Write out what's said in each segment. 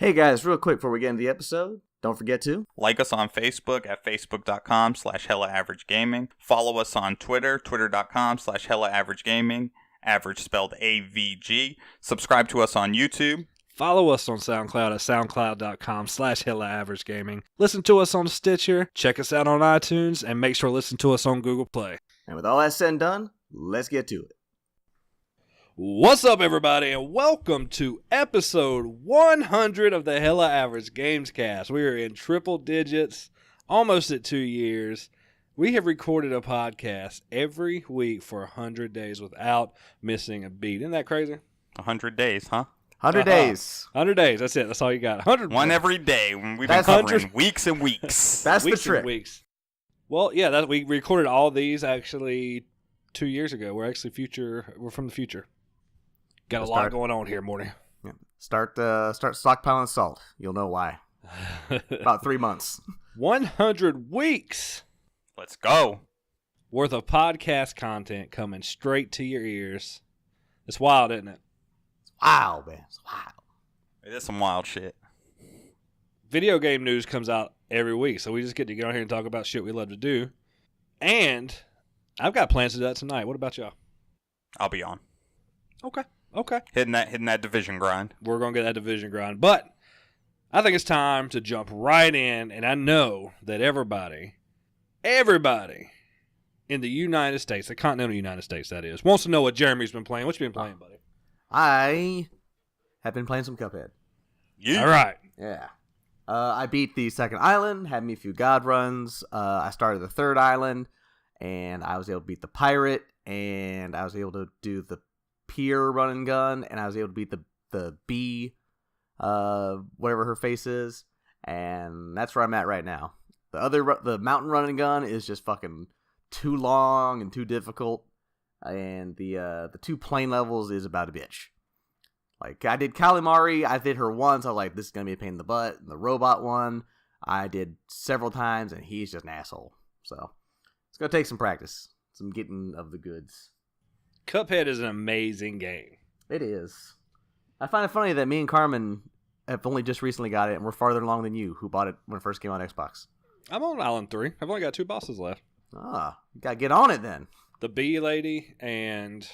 Hey guys, real quick before we get into the episode, don't forget to like us on Facebook at facebook.com/HellaAverageGaming. Follow us on Twitter, twitter.com/HellaAverageGaming, average spelled AVG. Subscribe to us on YouTube. Follow us on SoundCloud at soundcloud.com/HellaAverageGaming. Listen to us on Stitcher, check us out on iTunes, and make sure to listen to us on Google Play. And with all that said and done, let's get to it. What's up, everybody, and welcome to episode 100 of the Hella Average Games Cast. We are in triple digits, almost at 2 years. We have recorded a podcast every week for 100 days without missing a beat. Isn't that crazy? 100 days, huh? 100 days. 100 days, that's it. That's all you got. 100. One every day. We've been That's covering weeks and weeks. That's weeks the trick. and weeks. Well, yeah, we recorded all these actually 2 years ago. We're from the future. Got a lot going on here, Morty. Yeah. Start stockpiling salt. You'll know why. About 3 months. 100 weeks Let's go. worth of podcast content coming straight to your ears. It's wild, isn't it? Wow, man. It's wild. It is some wild shit. Video game news comes out every week, so we just get to get on here and talk about shit we love to do. And I've got plans to do that tonight. What about y'all? I'll be on. Okay. Hitting that division grind. We're going to get that division grind. But I think it's time to jump right in, and I know that everybody in the United States, the continental United States that is, wants to know what Jeremy's been playing. What you been playing, buddy? I have been playing some Cuphead. Yeah. All right. Yeah. I beat the second island, had me a few god runs. I started the third island, and I was able to beat the pirate, and I was able to do the pier run and gun, and I was able to beat the bee, whatever her face is, and that's where I'm at right now. The mountain run and gun is just fucking too long and too difficult, and the 2 plane levels is about a bitch. Like, I did Calamari, I did her once, I was like, this is gonna be a pain in the butt. And the robot one, I did several times, and he's just an asshole. So, it's gonna take some practice, some getting of the goods. Cuphead is an amazing game. It is. I find it funny that me and Carmin have only just recently got it, and we're farther along than you, who bought it when it first came on Xbox. I'm on Island 3. I've only got 2 bosses left. Ah, you gotta get on it then. The bee lady and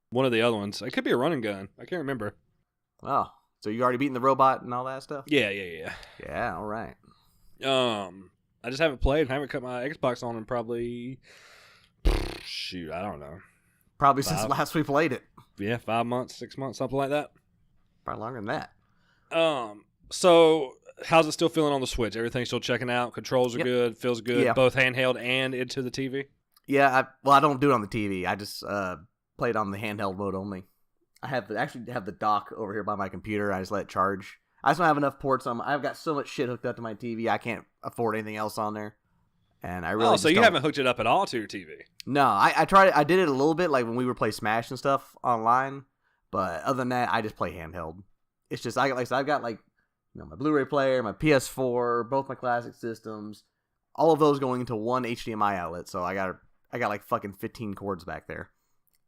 one of the other ones. It could be a running gun. I can't remember. Oh, so you already beaten the robot and all that stuff? Yeah. Yeah, all right. I just haven't played and haven't cut my Xbox on in probably, shoot, I don't know. Probably since last we played it. Yeah, 5 months, 6 months, something like that. Probably longer than that. So how's it still feeling on the Switch? Everything still checking out? Controls are good, feels good, Yeah. both handheld and into the TV? Yeah, I don't do it on the TV. I just play it on the handheld mode only. I actually have the dock over here by my computer. I just let it charge. I just don't have enough ports on. I've got so much shit hooked up to my TV. I can't afford anything else on there. And I really so you haven't hooked it up at all to your TV? No, I tried. I did it a little bit, like when we were playing Smash and stuff online. But other than that, I just play handheld. It's just I've got my Blu-ray player, my PS4, both my classic systems, all of those going into one HDMI outlet. So I got like fucking 15 cords back there.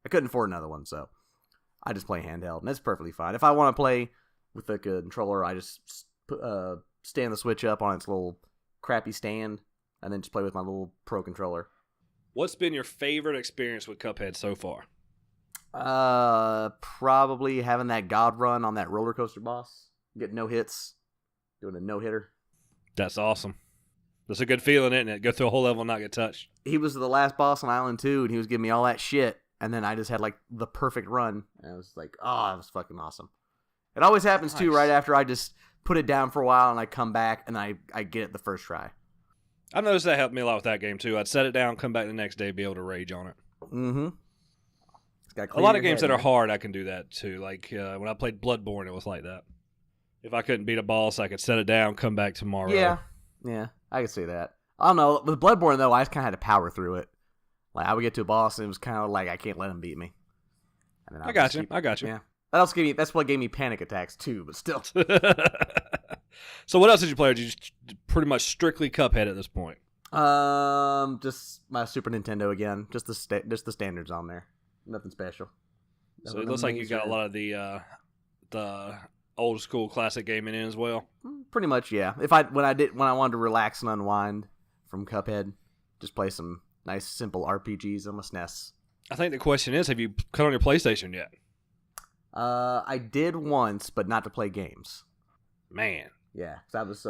I couldn't afford another one, so I just play handheld, and that's perfectly fine. If I want to play with a controller, I just stand the Switch up on its little crappy stand, and then just play with my little Pro controller. What's been your favorite experience with Cuphead so far? Probably having that god run on that roller coaster boss. Get no hits. Doing a no-hitter. That's awesome. That's a good feeling, isn't it? Go through a whole level and not get touched. He was the last boss on Island 2, and he was giving me all that shit, and then I just had like the perfect run, and I was like, oh, it was fucking awesome. It always happens too right after I just put it down for a while, and I come back, and I get it the first try. I've noticed that helped me a lot with that game, too. I'd set it down, come back the next day, be able to rage on it. Mm-hmm. A lot of games that are hard, I can do that, too. Like, when I played Bloodborne, it was like that. If I couldn't beat a boss, I could set it down, come back tomorrow. Yeah, I could see that. I don't know. With Bloodborne, though, I just kind of had to power through it. Like, I would get to a boss, and it was kind of like, I can't let him beat me. And then I got you. Yeah. That's what gave me panic attacks, too, but still. So what else did you play? Or did you just pretty much strictly Cuphead at this point? Just my Super Nintendo again. Just the standards on there. Nothing special. So it looks like you got a lot of the old school classic gaming in as well. Pretty much, yeah. When I wanted to relax and unwind from Cuphead, just play some nice simple RPGs on my SNES. I think the question is, have you cut on your PlayStation yet? I did once, but not to play games. Man. Yeah, I was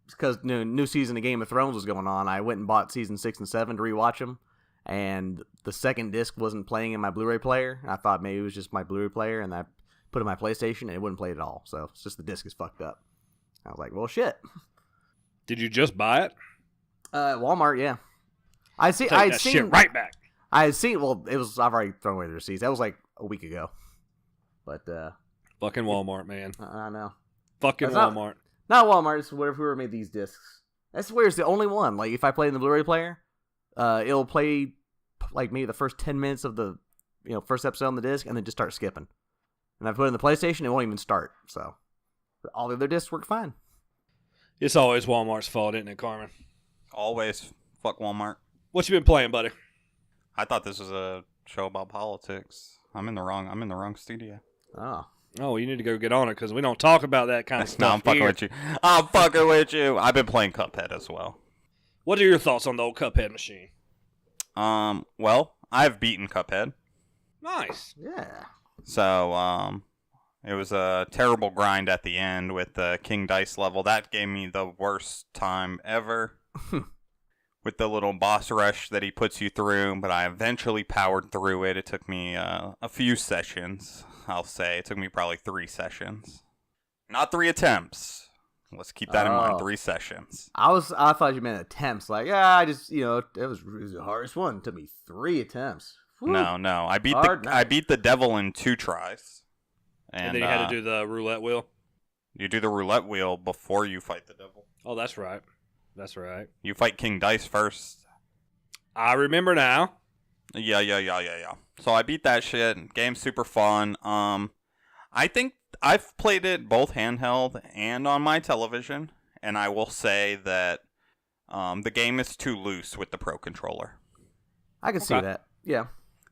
because new season of Game of Thrones was going on. I went and bought season 6 and 7 to rewatch them, and the second disc wasn't playing in my Blu-ray player. I thought maybe it was just my Blu-ray player, and I put it in my PlayStation, and it wouldn't play it at all. So it's just the disc is fucked up. I was like, well, shit. Did you just buy it? Walmart, yeah. I'd seen shit right back. I had seen. Well, I've already thrown away the receipts. That was like a week ago. But fucking Walmart, man. I know. Fucking Walmart. Not Walmart. It's whoever made these discs. That's where it's the only one. Like if I play in the Blu-ray player, it'll play like maybe the first 10 minutes of the first episode on the disc, and then just start skipping. And I put it in the PlayStation, it won't even start. So all the other discs work fine. It's always Walmart's fault, isn't it, Carmin? Always. Fuck Walmart. What you been playing, buddy? I thought this was a show about politics. I'm in the wrong studio. Oh, you need to go get on it because we don't talk about that kind of stuff. No, I'm fucking with you. I'm fucking with you. I've been playing Cuphead as well. What are your thoughts on the old Cuphead machine? Well, I've beaten Cuphead. Nice. Yeah. So, it was a terrible grind at the end with the King Dice level. That gave me the worst time ever. With the little boss rush that he puts you through, but I eventually powered through it. It took me a few sessions, I'll say. It took me probably 3 sessions. Not 3 attempts. Let's keep that in mind. 3 sessions. I thought you meant attempts. Like, yeah, I just, it was the hardest one. It took me 3 attempts. Whew. No. I beat the devil in 2 tries. And then you had to do the roulette wheel? You do the roulette wheel before you fight the devil. Oh, that's right. That's right. You fight King Dice first. I remember now. Yeah. So I beat that shit. Game's super fun. I think I've played it both handheld and on my television, and I will say that the game is too loose with the Pro Controller. I can see that. Yeah.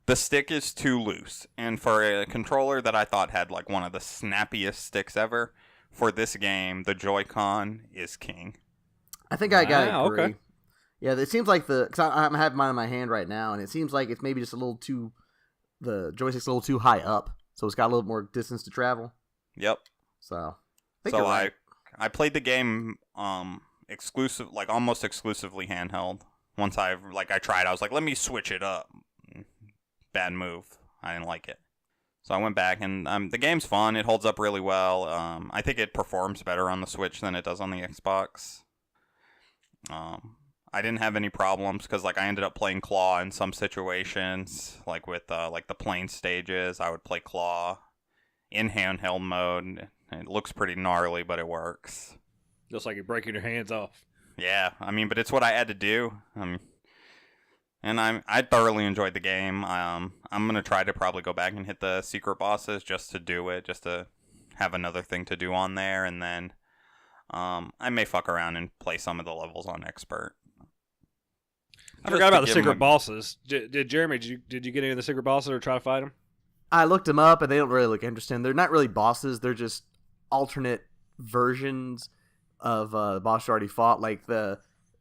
The stick is too loose, and for a controller that I thought had like one of the snappiest sticks ever, for this game, the Joy-Con is king. I think I gotta agree. Okay. Yeah, it seems like because I have mine in my hand right now, and it seems like it's maybe just a little too, the joystick's a little too high up, so it's got a little more distance to travel. Yep. So, I think you're right. I played the game almost exclusively handheld. Once I tried, I was like, let me switch it up. Bad move. I didn't like it. So I went back, and the game's fun. It holds up really well. I think it performs better on the Switch than it does on the Xbox. I didn't have any problems because I ended up playing Claw in some situations, like with the plane stages. I would play Claw in handheld mode. It looks pretty gnarly, but it works. Looks like you're breaking your hands off. Yeah, but it's what I had to do. And I thoroughly enjoyed the game. I'm gonna try to probably go back and hit the secret bosses just to do it, just to have another thing to do on there, and then I may fuck around and play some of the levels on expert. I forgot about the secret bosses. Did Jeremy? Did you get any of the secret bosses or try to fight them? I looked them up, and they don't really look interesting. They're not really bosses. They're just alternate versions of the boss you already fought. Like the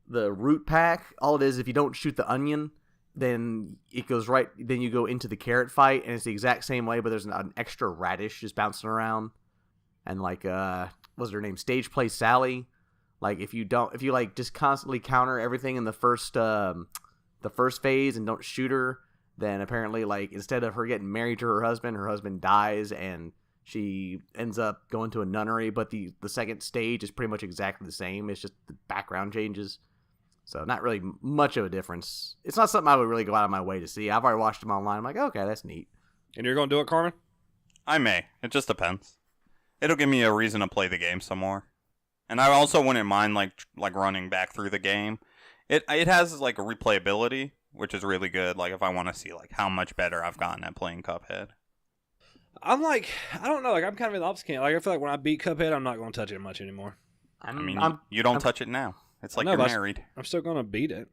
root pack. All it is, if you don't shoot the onion, then it goes right. Then you go into the carrot fight, and it's the exact same way, but there's an extra radish just bouncing around, and what's her name? Stage Play Sally. Like if you just constantly counter everything in the first phase and don't shoot her, then apparently instead of her getting married to her husband dies and she ends up going to a nunnery. But the second stage is pretty much exactly the same. It's just the background changes, so not really much of a difference. It's not something I would really go out of my way to see. I've already watched them online. I'm like, okay, that's neat. And you're gonna do it, Carmin? I may. It just depends. It'll give me a reason to play the game some more. And I also wouldn't mind like running back through the game. It has a replayability, which is really good. If I want to see how much better I've gotten at playing Cuphead. I'm I don't know. I'm kind of in the opposite camp. I feel like when I beat Cuphead, I'm not going to touch it much anymore. You don't touch it now. It's you're married. I'm still going to beat it.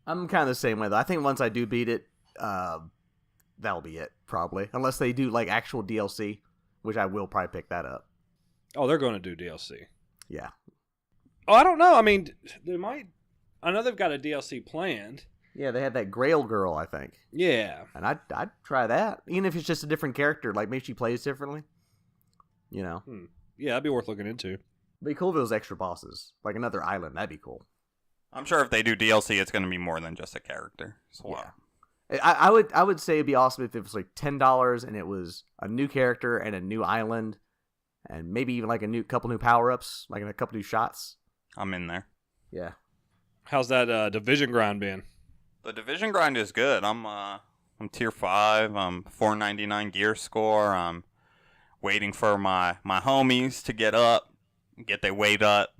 I'm kind of the same way though. I think once I do beat it, that'll be it probably, unless they do actual DLC. which I will probably pick that up. Oh, they're going to do DLC. Yeah. Oh, I don't know. I mean, they might. I know they've got a DLC planned. Yeah, they had that Grail girl, I think. Yeah. And I'd try that. Even if it's just a different character, like maybe she plays differently. You know? Yeah, that'd be worth looking into. It'd be cool if it was extra bosses. Like another island, that'd be cool. I'm sure if they do DLC, it's going to be more than just a character. So, yeah. I would say it'd be awesome if it was like $10 and it was a new character and a new island and maybe even like a couple new power-ups, like a couple new shots. I'm in there. Yeah. How's that division grind been? The division grind is good. I'm tier 5. I'm 499 gear score. I'm waiting for my homies to get their weight up,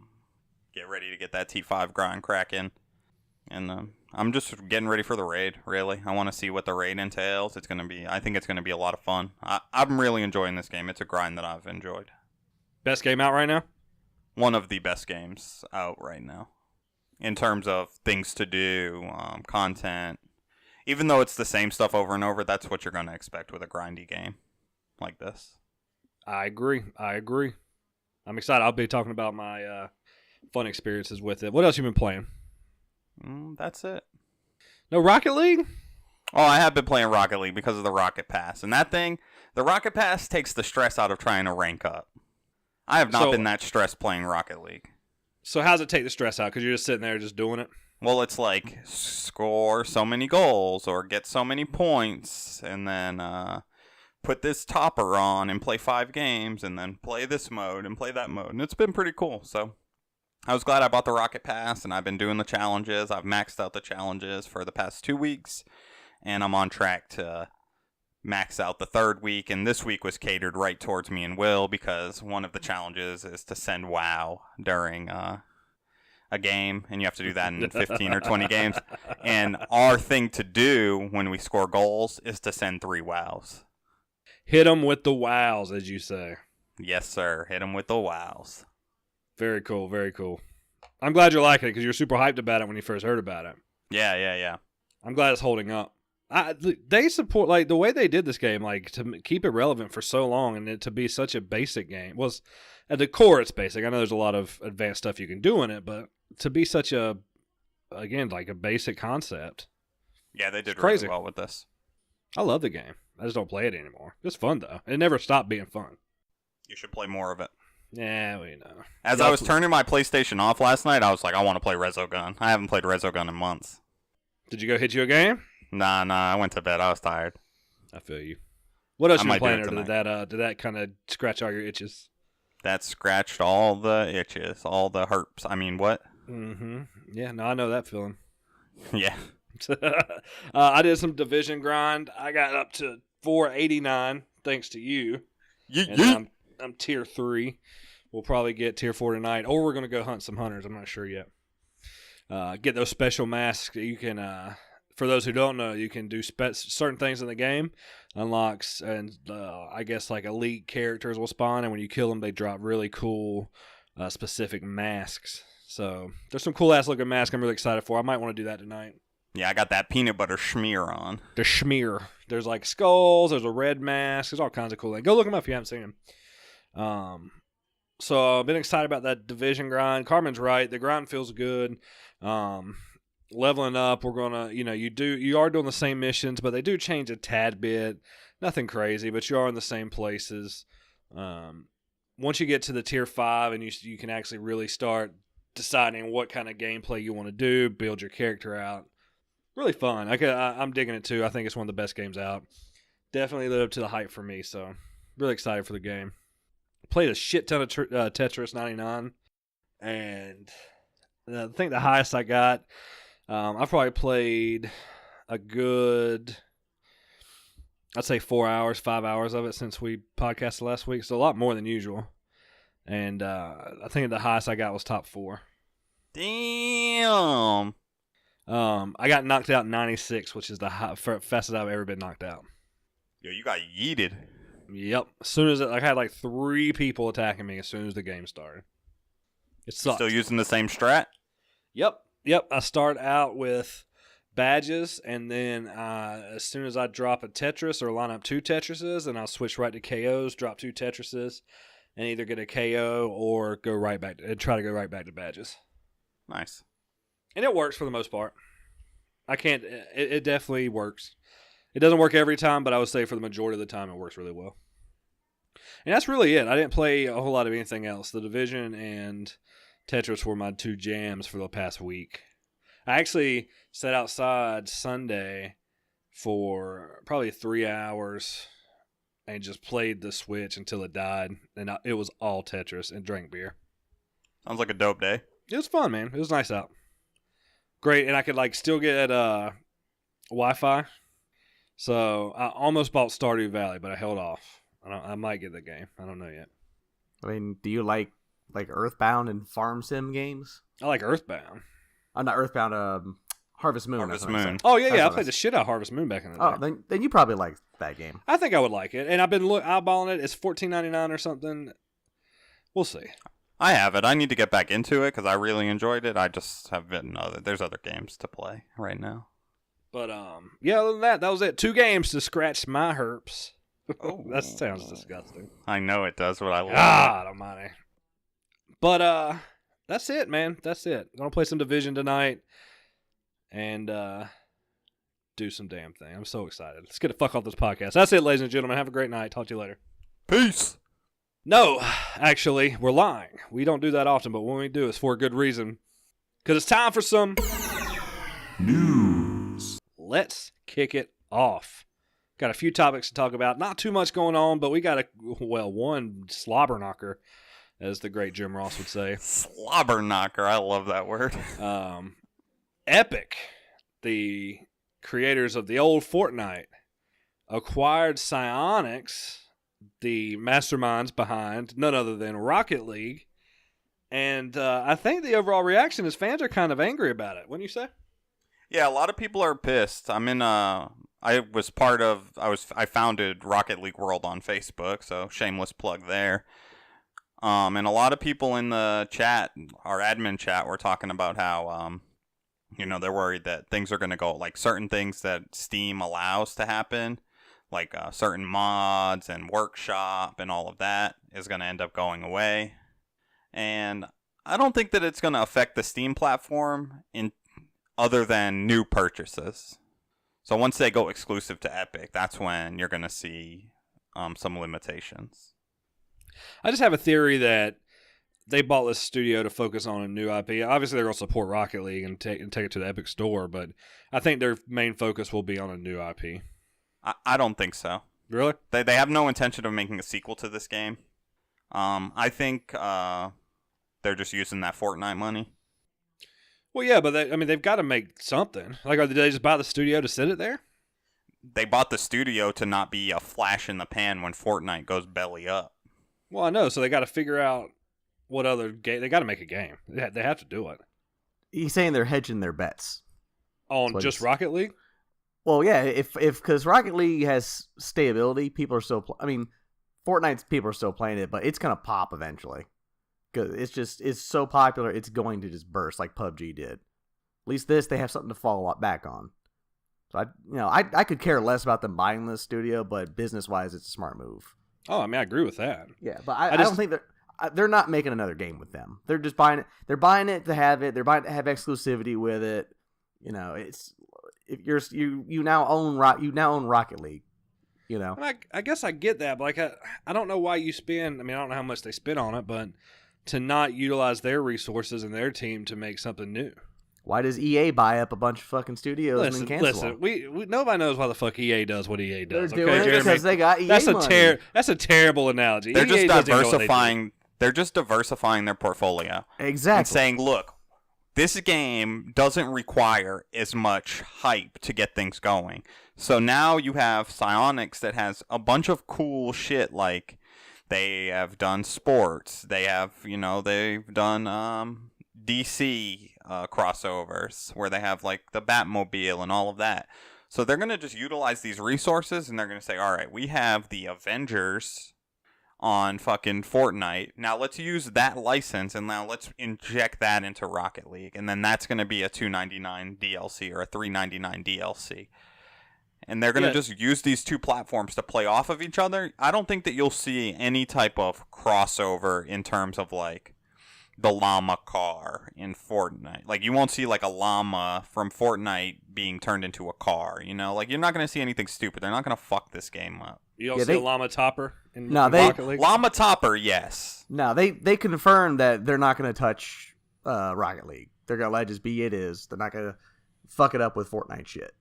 get ready to get that T5 grind cracking. And I'm just getting ready for the raid, really. I want to see what the raid entails. I think it's going to be a lot of fun. I'm really enjoying this game. It's a grind that I've enjoyed. Best game out right now? One of the best games out right now. In terms of things to do, content. Even though it's the same stuff over and over, that's what you're going to expect with a grindy game like this. I agree. I'm excited. I'll be talking about my fun experiences with it. What else you been playing? That's it. No Rocket League? Oh, I have been playing Rocket League because of the Rocket Pass. And that thing, the Rocket Pass takes the stress out of trying to rank up. I have not been that stressed playing Rocket League. So how does it take the stress out? Because you're just sitting there just doing it? Well, it's like score so many goals or get so many points and then put this topper on and play 5 games and then play this mode and play that mode. And it's been pretty cool. So I was glad I bought the Rocket Pass and I've been doing the challenges. I've maxed out the challenges for the past 2 weeks and I'm on track to max out the 3rd week. And this week was catered right towards me and Will because one of the challenges is to send WoW during a game, and you have to do that in 15 or 20 games. And our thing to do when we score goals is to send 3 wows. Hit them with the wows, as you say. Yes, sir. Hit them with the wows. Very cool, very cool. I'm glad you're liking it because you're super hyped about it when you first heard about it. Yeah. I'm glad it's holding up. They support, like, the way they did this game, like, to keep it relevant for so long and it to be such a basic game. Was at the core, it's basic. I know there's a lot of advanced stuff you can do in it, but to be such a, again, like a basic concept. Yeah, they did crazy. Really well with this. I love the game. I just don't play it anymore. It's fun, though. It never stopped being fun. You should play more of it. Yeah, we know. As I was turning my PlayStation off last night, I was like, I want to play Resogun. I haven't played Resogun in months. Did you go hit you a game? Nah, I went to bed. I was tired. I feel you. What else you been playing, or did that kind of scratch all your itches? That scratched all the itches, all the herps. I mean, what? Mm-hmm. Yeah, no, I know that feeling. Yeah. I did some division grind. I got up to 489, thanks to you. I'm tier 3. We'll probably get tier 4 tonight, or we're going to go hunt some hunters. I'm not sure yet. Get those special masks. You can... For those who don't know, you can do certain things in the game, unlocks, and I guess like elite characters will spawn, and when you kill them, they drop really cool specific masks. So there's some cool ass looking masks I'm really excited for. I might want to do that tonight. Yeah, I got that peanut butter schmear on. The schmear. There's like skulls, there's a red mask, there's all kinds of cool things. Go look them up if you haven't seen them. So I've been excited about that division grind. Carmen's right. The grind feels good. Leveling up, we're gonna, you are doing the same missions, but they do change a tad bit. Nothing crazy, but you are in the same places. Once you get to the tier 5, and you can actually really start deciding what kind of gameplay you want to do, build your character out. Really fun. I'm digging it too. I think it's one of the best games out. Definitely lived up to the hype for me, so really excited for the game. Played a shit ton of Tetris 99, and I think the highest I got. I've probably played a good, I'd say 4 hours, 5 hours of it since we podcasted last week. So a lot more than usual. And I think the highest I got was top 4. Damn. I got knocked out 96, which is the fastest I've ever been knocked out. Yo, you got yeeted. Yep. As soon as I had like 3 people attacking me as soon as the game started. It sucked. Still using the same strat? Yep. I start out with badges, and then as soon as I drop a Tetris or line up 2 Tetrises, then I'll switch right to KOs, drop 2 Tetrises, and either get a KO or go right back and try to go right back to badges. Nice. And it works for the most part. It definitely works. It doesn't work every time, but I would say for the majority of the time it works really well. And that's really it. I didn't play a whole lot of anything else. The Division and Tetris were my 2 jams for the past week. I actually sat outside Sunday for probably 3 hours and just played the Switch until it died. And it was all Tetris and drank beer. Sounds like a dope day. It was fun, man. It was nice out. Great. And I could still get Wi-Fi. So I almost bought Stardew Valley, but I held off. I might get the game. I don't know yet. I mean, do you like Earthbound and Farm Sim games? I like Earthbound. I'm not Earthbound. Harvest Moon. Harvest Moon. Oh yeah. I played the shit out of Harvest Moon back in the day. Oh, then you probably like that game. I think I would like it, and I've been eyeballing it. It's $14.99 or something. We'll see. I have it. I need to get back into it because I really enjoyed it. I just have been there's other games to play right now. But yeah. Other than that was it. 2 games to scratch my herps. Oh, that sounds disgusting. I know it does, but I love God almighty. But that's it, man. That's it. Gonna play some Division tonight, and do some damn thing. I'm so excited. Let's get the fuck off this podcast. That's it, ladies and gentlemen. Have a great night. Talk to you later. Peace. No, actually, we're lying. We don't do that often, but when we do, it's for a good reason. Because it's time for some news. Let's kick it off. Got a few topics to talk about. Not too much going on, but we got one slobber knocker, as the great Jim Ross would say. Slobber knocker. I love that word. Epic, the creators of the old Fortnite, acquired Psyonix, the masterminds behind none other than Rocket League. And I think the overall reaction is fans are kind of angry about it. Wouldn't you say? Yeah, a lot of people are pissed. I founded Rocket League World on Facebook, so shameless plug there. And a lot of people in the chat, our admin chat, were talking about how, they're worried that things are going to go, like certain things that Steam allows to happen, like certain mods and workshop and all of that is going to end up going away. And I don't think that it's going to affect the Steam platform other than new purchases. So once they go exclusive to Epic, that's when you're going to see some limitations. I just have a theory that they bought this studio to focus on a new IP. Obviously, they're going to support Rocket League and take it to the Epic Store, but I think their main focus will be on a new IP. I don't think so. Really? They have no intention of making a sequel to this game. I think they're just using that Fortnite money. Well, yeah, but they've got to make something. Did they just buy the studio to sit it there? They bought the studio to not be a flash in the pan when Fortnite goes belly up. Well, I know, so they got to figure out what other game. They got to make a game. They have to do it. He's saying they're hedging their bets on just Rocket League. Well, yeah, if because Rocket League has stability, people are still. Fortnite's people are still playing it, but it's gonna pop eventually. Cause it's so popular, it's going to just burst like PUBG did. At least they have something to fall back on. So I could care less about them buying this studio, but business wise, it's a smart move. Oh, I agree with that. Yeah, but I don't think they're not making another game with them. They're just buying it. They're buying it to have it. They're buying it to have exclusivity with it. It's if you now own Rocket League. I guess I get that, but I don't know why you spend. I don't know how much they spend on it, but to not utilize their resources and their team to make something new. Why does EA buy up a bunch of fucking studios and then cancel them? We nobody knows why the fuck EA does what EA does. They're doing it because they got EA money. That's a terrible analogy. They're EA just diversifying. They're just diversifying their portfolio. Exactly. And saying, look, this game doesn't require as much hype to get things going. So now you have Psyonix that has a bunch of cool shit, like they have done sports. They have, they've done DC crossovers where they have like the Batmobile and all of that. So they're going to just utilize these resources and they're going to say, all right, we have the Avengers on fucking Fortnite. Now let's use that license and now let's inject that into Rocket League, and then that's going to be a $2.99 DLC or a $3.99 DLC. And they're going to just use these two platforms to play off of each other. I don't think that you'll see any type of crossover in terms of like the llama car in Fortnite. Like, you won't see like a llama from Fortnite being turned into a car, you know? Like, you're not going to see anything stupid. They're not going to fuck this game up. You don't see a llama topper in Rocket League? Llama topper, yes. No, they confirmed that they're not going to touch Rocket League. They're going to let it just be it is. They're not going to fuck it up with Fortnite shit.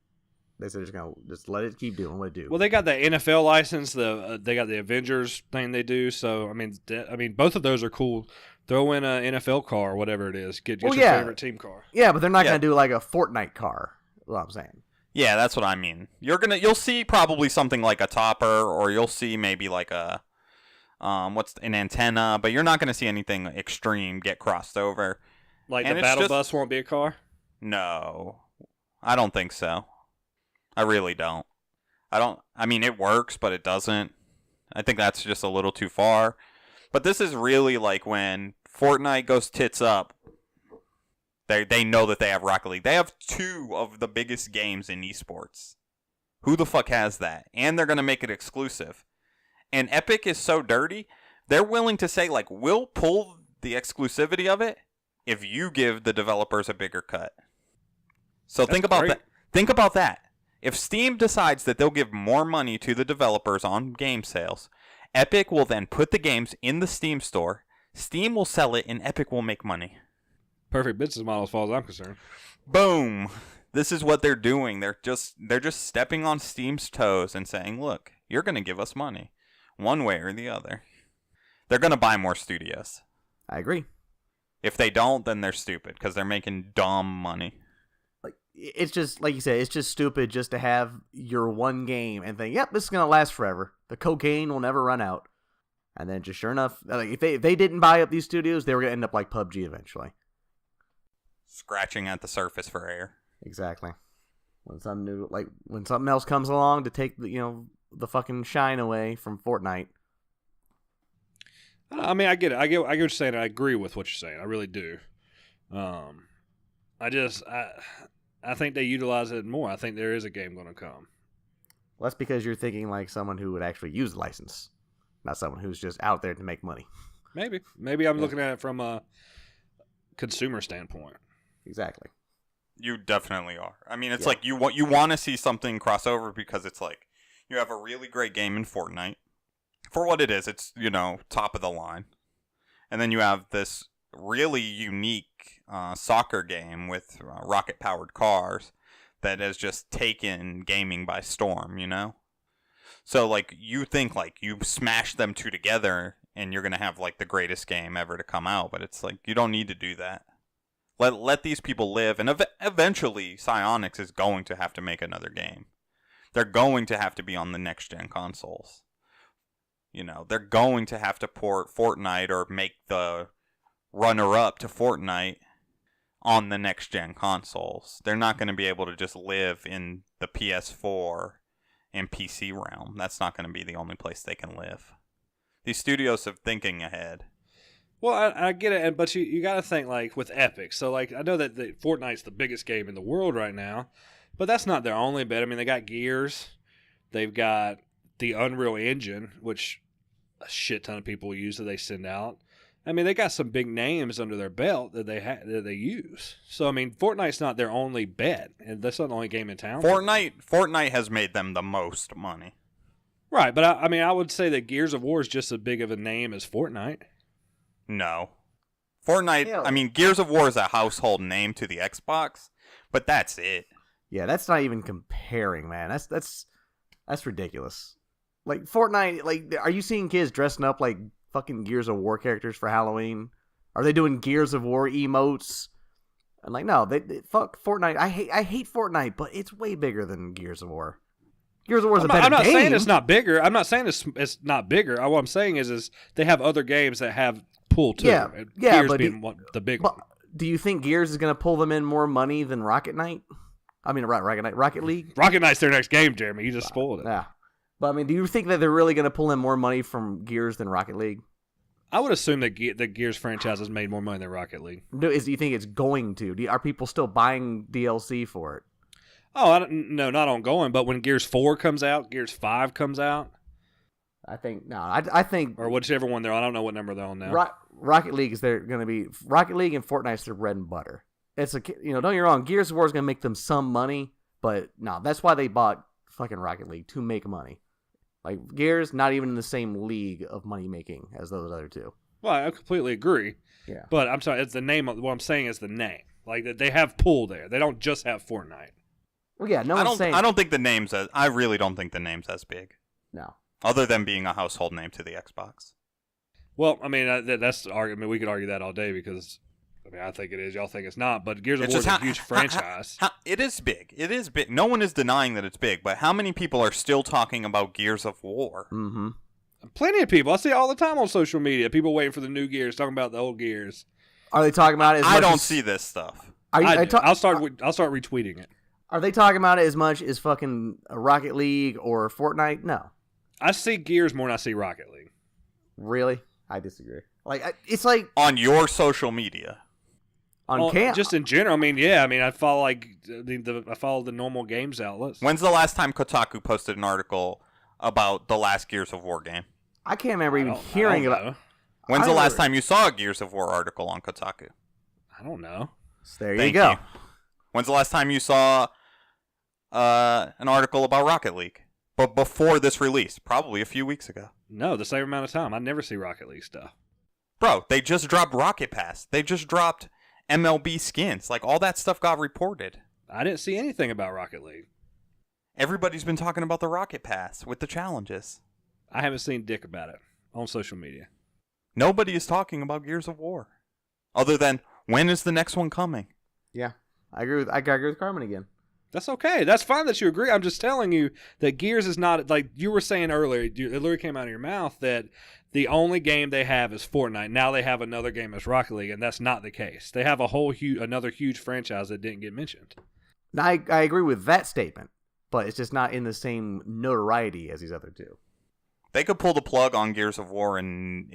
They said just going to just let it keep doing what it do. Well, they got the NFL license. They got the Avengers thing they do. So, I mean, both of those are cool. Throw in an NFL car or whatever it is. Get your favorite team car. Yeah, but they're not going to do like a Fortnite car. Is what I'm saying. Yeah, that's what I mean. You'll see probably something like a topper, or you'll see maybe like a an antenna, but you're not going to see anything extreme get crossed over. Like the battle bus won't be a car? No, I don't think so. I really don't. I mean, it works, but it doesn't. I think that's just a little too far. But this is really like when Fortnite goes tits up. They know that they have Rocket League. They have two of the biggest games in esports. Who the fuck has that? And they're going to make it exclusive. And Epic is so dirty, they're willing to say, like, we'll pull the exclusivity of it if you give the developers a bigger cut. So think about that. Think about that. If Steam decides that they'll give more money to the developers on game sales, Epic will then put the games in the Steam store, Steam will sell it, and Epic will make money. Perfect business model as far as I'm concerned. Boom. This is what they're doing. They're just stepping on Steam's toes and saying, look, you're going to give us money one way or the other. They're going to buy more studios. I agree. If they don't, then they're stupid because they're making dumb money. Like, it's just, like you said, it's just stupid just to have your one game and think, yep, this is going to last forever. The cocaine will never run out. And then just sure enough, like, if they didn't buy up these studios, they were going to end up like PUBG eventually. Scratching at the surface for air. Exactly. When something new, like when something else comes along to take the fucking shine away from Fortnite. I mean, I get it. I get what you're saying. I agree with what you're saying. I really do. I think they utilize it more. I think there is a game going to come. Well, that's because you're thinking like someone who would actually use the license, not someone who's just out there to make money. Maybe I'm looking at it from a consumer standpoint. Exactly. You definitely are. I mean, it's like you want to see something crossover because it's like you have a really great game in Fortnite. For what it is, it's, top of the line. And then you have this really unique soccer game with rocket-powered cars that has just taken gaming by storm, So, like, you think, like, you smash them two together and you're going to have, like, the greatest game ever to come out. But it's like, you don't need to do that. Let these people live, and eventually Psyonix is going to have to make another game. They're going to have to be on the next-gen consoles. They're going to have to port Fortnite or make the runner-up to Fortnite on the next-gen consoles. They're not going to be able to just live in the PS4 and PC realm. That's not going to be the only place they can live. These studios are thinking ahead. Well, I get it, but you got to think, like, with Epic. So, like, I know that Fortnite's the biggest game in the world right now, but that's not their only bet. I mean, they got Gears. They've got the Unreal Engine, which a shit ton of people use that they send out. I mean, they got some big names under their belt that they use. So, I mean, Fortnite's not their only bet, and that's not the only game in town. Fortnite has made them the most money. Right, but I mean, I would say that Gears of War is just as big of a name as Fortnite. No. Fortnite, I mean, Gears of War is a household name to the Xbox, but that's it. Yeah, that's not even comparing, man. That's ridiculous. Like, Fortnite, like, are you seeing kids dressing up like fucking Gears of War characters for Halloween? Are they doing Gears of War emotes? And like, no, they fuck Fortnite. I hate Fortnite, but it's way bigger than Gears of War. Gears of War is a better game. I'm not saying it's not bigger. I'm not saying it's not bigger. What I'm saying is they have other games that have pull too. Yeah, Gears but being the big one. Do you think Gears is going to pull them in more money than Rocket League? Rocket Knight's their next game, Jeremy. You just spoiled it. Yeah. But I mean, do you think that they're really going to pull in more money from Gears than Rocket League? I would assume that the Gears franchise has made more money than Rocket League. Do you think it's going to? Are people still buying DLC for it? Oh, no, not ongoing. But when Gears 4 comes out, Gears 5 comes out. I think no. I think or whichever one they're on. I don't know what number they're on now. Rocket League is going to be Rocket League and Fortnite's their bread and butter. It's don't get me wrong. Gears of War is going to make them some money, but no, that's why they bought fucking Rocket League, to make money. Like, Gears, not even in the same league of money making as those other two. Well, I completely agree. Yeah. But I'm sorry, it's the name. What I'm saying is the name. Like, they have pool there. They don't just have Fortnite. Well, yeah, no one's saying... I don't think the name's as... I really don't think the name's as big. No. Other than being a household name to the Xbox. Well, I mean, that's the argument. We could argue that all day because... I mean, I think it is. Y'all think it's not. But Gears of War is a huge franchise. It is big. It is big. No one is denying that it's big. But how many people are still talking about Gears of War? Mm-hmm. Plenty of people. I see it all the time on social media. People waiting for the new Gears, talking about the old Gears. Are they talking about it as much I don't as... see this stuff. I'll start retweeting it. Are they talking about it as much as fucking Rocket League or Fortnite? No. I see Gears more than I see Rocket League. Really? I disagree. Like, it's like... On your social media. Just in general, I mean, yeah. I mean, I follow I follow the normal games outlets. When's the last time Kotaku posted an article about the last Gears of War game? I can't remember even hearing about... When's the last time you saw a Gears of War article on Kotaku? I don't know. So there you go. When's the last time you saw an article about Rocket League? But before this release, probably a few weeks ago. No, the same amount of time. I never see Rocket League stuff. Bro, they just dropped Rocket Pass. They just dropped MLB skins. Like, all that stuff got reported. I didn't see anything about Rocket League. Everybody's been talking about the Rocket Pass with the challenges. I haven't seen dick about it on social media. Nobody is talking about Gears of War. Other than, when is the next one coming? Yeah, I agree with Carmin again. That's okay. That's fine that you agree. I'm just telling you that Gears is not, like you were saying earlier, it literally came out of your mouth that the only game they have is Fortnite. Now they have another game as Rocket League, and that's not the case. They have another huge franchise that didn't get mentioned. Now, I agree with that statement, but it's just not in the same notoriety as these other two. They could pull the plug on Gears of War and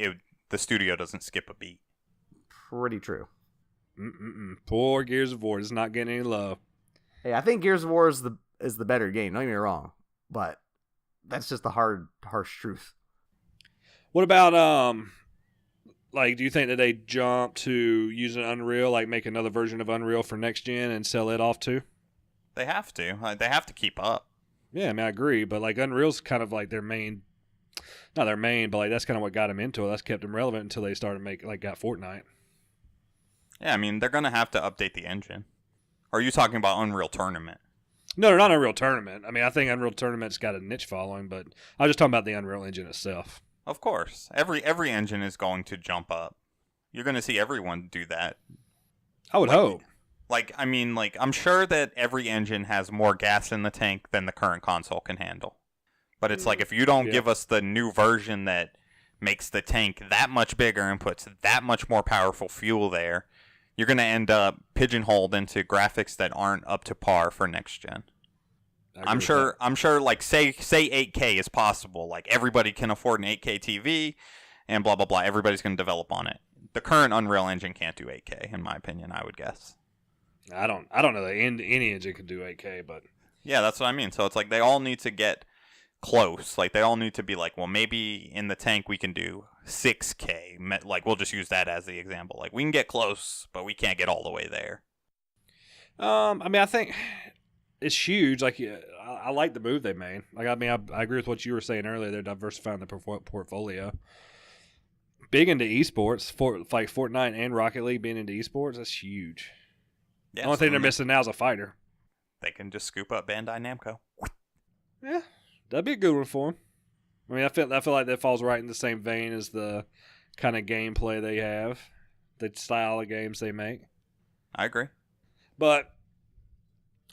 the studio doesn't skip a beat. Pretty true. Poor Gears of War is not getting any love. Hey, I think Gears of War is the better game. Don't get me wrong, but that's just the harsh truth. What about do you think that they jump to using Unreal, like make another version of Unreal for next gen and sell it off too? They have to. They have to keep up. Yeah, I mean, I agree, but like Unreal's kind of like their main, not their main, but like that's kind of what got them into it. That's kept them relevant until they started got Fortnite. Yeah, I mean, they're gonna have to update the engine. Or are you talking about Unreal Tournament? No, they're not Unreal Tournament. I mean, I think Unreal Tournament's got a niche following, but I was just talking about the Unreal Engine itself. Of course. Every engine is going to jump up. You're going to see everyone do that. I would hope. I'm sure that every engine has more gas in the tank than the current console can handle. But it's like, if you don't give us the new version that makes the tank that much bigger and puts that much more powerful fuel there, you're going to end up pigeonholed into graphics that aren't up to par for next gen. I'm sure like say 8K is possible. Like, everybody can afford an 8K TV and blah blah blah. Everybody's going to develop on it. The current Unreal Engine can't do 8K in my opinion, I would guess. I don't know that any engine can do 8K, but yeah, that's what I mean. So it's like they all need to get close. Like, they all need to be like, well, maybe in the tank we can do 6K. Like, we'll just use that as the example. Like, we can get close, but we can't get all the way there. I mean, I think it's huge. Like, I like the move they made. Like, I mean, I agree with what you were saying earlier. They're diversifying the portfolio. Big into esports, like Fortnite and Rocket League being into esports. That's huge. Yeah, the only thing they're missing now is a fighter. They can just scoop up Bandai Namco. Yeah, that'd be a good one for them. I mean, I feel like that falls right in the same vein as the kind of gameplay they have, the style of games they make. I agree. But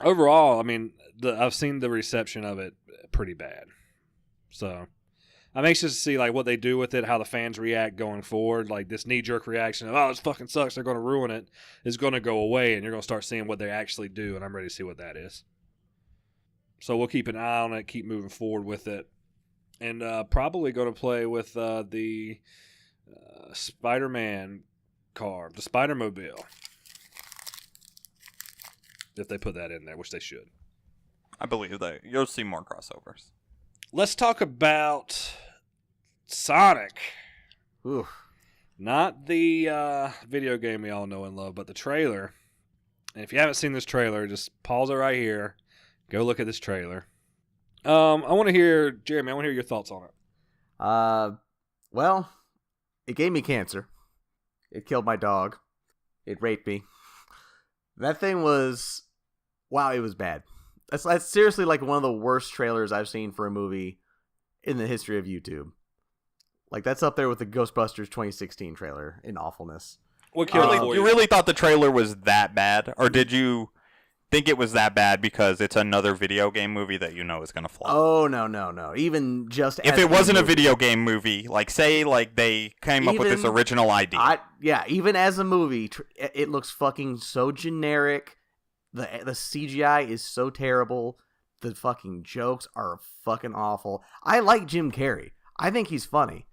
overall, I mean, I've seen the reception of it pretty bad. So I'm anxious to see like what they do with it, how the fans react going forward. Like, this knee-jerk reaction of, oh, this fucking sucks, they're going to ruin it, is going to go away, and you're going to start seeing what they actually do, and I'm ready to see what that is. So we'll keep an eye on it, keep moving forward with it. And probably going to play with the Spider-Man car, the Spider-Mobile. If they put that in there, which they should. I believe that you'll see more crossovers. Let's talk about Sonic. Ooh. Not the video game we all know and love, but the trailer. And if you haven't seen this trailer, just pause it right here. Go look at this trailer. I want to hear, Jeremy, I want to hear your thoughts on it. Well, it gave me cancer. It killed my dog. It raped me. That thing was, wow, it was bad. That's seriously like one of the worst trailers I've seen for a movie in the history of YouTube. Like, that's up there with the Ghostbusters 2016 trailer in awfulness. What killed it for you? You really thought the trailer was that bad? Or did you think it was that bad because it's another video game movie that you know is going to flop? Oh, no. Even just if it wasn't a video game movie, like, say, like, they came up with this original idea. Even as a movie, it looks fucking so generic. The CGI is so terrible. The fucking jokes are fucking awful. I like Jim Carrey. I think he's funny.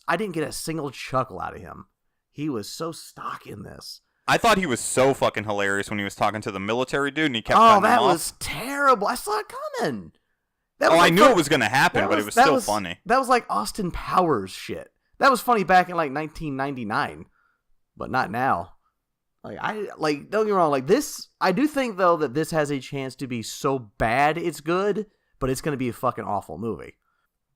I didn't get a single chuckle out of him. He was so stock in this. I thought he was so fucking hilarious when he was talking to the military dude and he kept cutting him off. Oh, that was terrible. I saw it coming. I knew it was going to happen, but it was still funny. That was like Austin Powers shit. That was funny back in like 1999, but not now. Don't get me wrong, like this, I do think though that this has a chance to be so bad it's good, but it's going to be a fucking awful movie.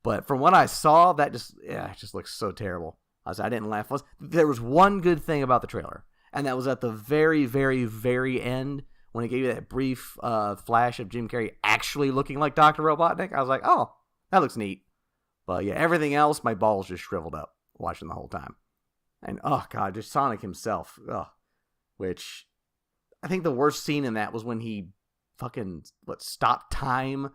But from what I saw, it just looks so terrible. I didn't laugh. There was one good thing about the trailer, and that was at the very, very, very end when it gave you that brief flash of Jim Carrey actually looking like Dr. Robotnik. I was like, oh, that looks neat. But yeah, everything else, my balls just shriveled up watching the whole time. And oh god, just Sonic himself. Ugh. Which I think the worst scene in that was when he fucking stopped time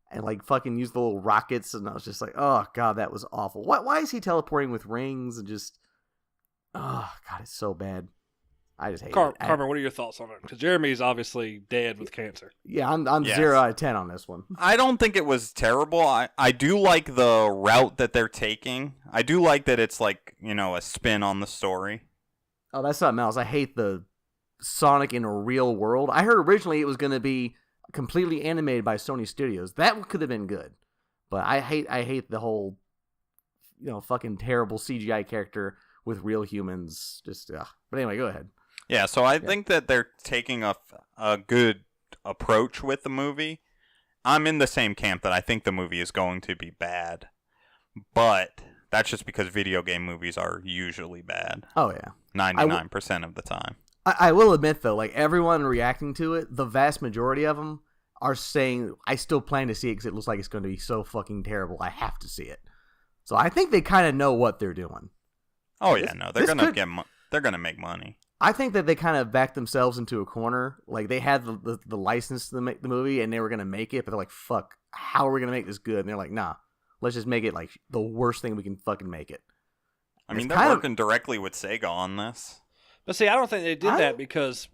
and like fucking used the little rockets, and I was just like, oh god, that was awful. Why is he teleporting with rings and just oh god, it's so bad. I just hate it. Carmin, what are your thoughts on it? Because Jeremy's obviously dead with cancer. Yeah, I'm yes. 0 out of 10 on this one. I don't think it was terrible. I do like the route that they're taking. I do like that it's like, a spin on the story. Oh, that's something else. I hate the Sonic in a real world. I heard originally it was going to be completely animated by Sony Studios. That could have been good. But I hate the whole, fucking terrible CGI character with real humans. Just, But anyway, go ahead. Yeah, so I think that they're taking a good approach with the movie. I'm in the same camp that I think the movie is going to be bad. But that's just because video game movies are usually bad. Oh, yeah. 99% of the time. I will admit, though, like everyone reacting to it, the vast majority of them are saying, I still plan to see it because it looks like it's going to be so fucking terrible. I have to see it. So I think they kind of know what they're doing. Oh, yeah, no. They're going to they're going to make money. I think that they kind of backed themselves into a corner. Like, they had the license to make the movie, and they were going to make it, but they're like, fuck, how are we going to make this good? And they're like, nah, let's just make it, like, the worst thing we can fucking make it. I mean, they're working directly with Sega on this. But see, I don't think they did that because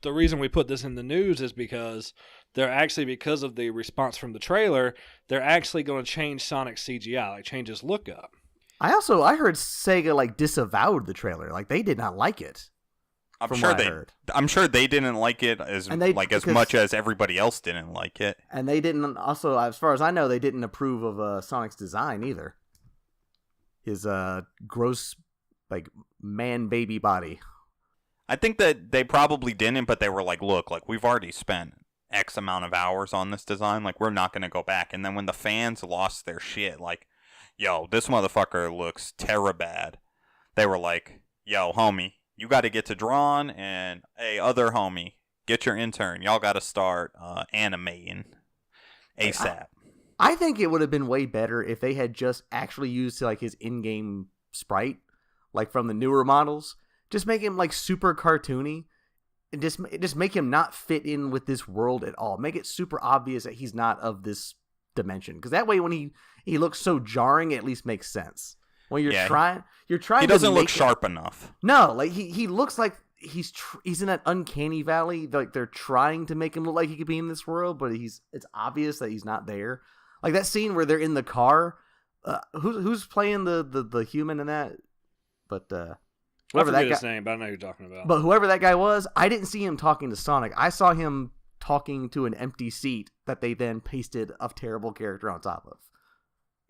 the reason we put this in the news is because because of the response from the trailer, they're actually going to change Sonic's CGI, like change his look up. I heard Sega, like, disavowed the trailer. Like, they did not like it. I'm sure they didn't like it as much as everybody else didn't like it. And they didn't also, as far as I know, they didn't approve of Sonic's design either. His gross, like, man baby body. I think that they probably didn't, but they were like, look, like, we've already spent X amount of hours on this design. Like, we're not going to go back. And then when the fans lost their shit, like, yo, this motherfucker looks terabad. They were like, yo, homie, you got to get to drawing, and hey, other homie, get your intern. Y'all got to start animating ASAP. I think it would have been way better if they had just actually used like his in-game sprite, like from the newer models. Just make him like super cartoony, and just make him not fit in with this world at all. Make it super obvious that he's not of this dimension, because that way when he looks so jarring, it at least makes sense. When you're trying. He doesn't look sharp enough. No, like he looks like he's in that uncanny valley. Like they're trying to make him look like he could be in this world, but it's obvious that he's not there. Like that scene where they're in the car. Who's playing the human in that? But whoever that guy, his name, but I know who you're talking about. But whoever that guy was, I didn't see him talking to Sonic. I saw him talking to an empty seat that they then pasted a terrible character on top of.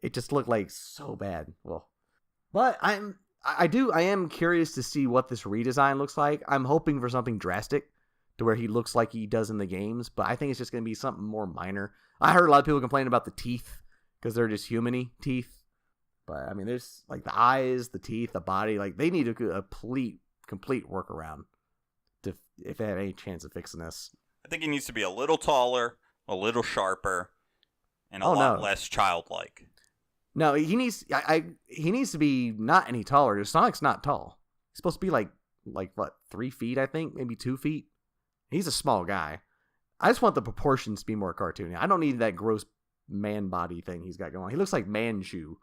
It just looked like so bad. Well, but I am curious to see what this redesign looks like. I'm hoping for something drastic to where he looks like he does in the games, but I think it's just going to be something more minor. I heard a lot of people complain about the teeth because they're just human-y teeth. But, I mean, there's, like, the eyes, the teeth, the body. Like, they need a complete workaround if they have any chance of fixing this. I think he needs to be a little taller, a little sharper, and a lot less childlike. No, he needs to be not any taller, because Sonic's not tall. He's supposed to be, like what, 3 feet, I think? Maybe 2 feet? He's a small guy. I just want the proportions to be more cartoony. I don't need that gross man body thing he's got going on. He looks like Manchu.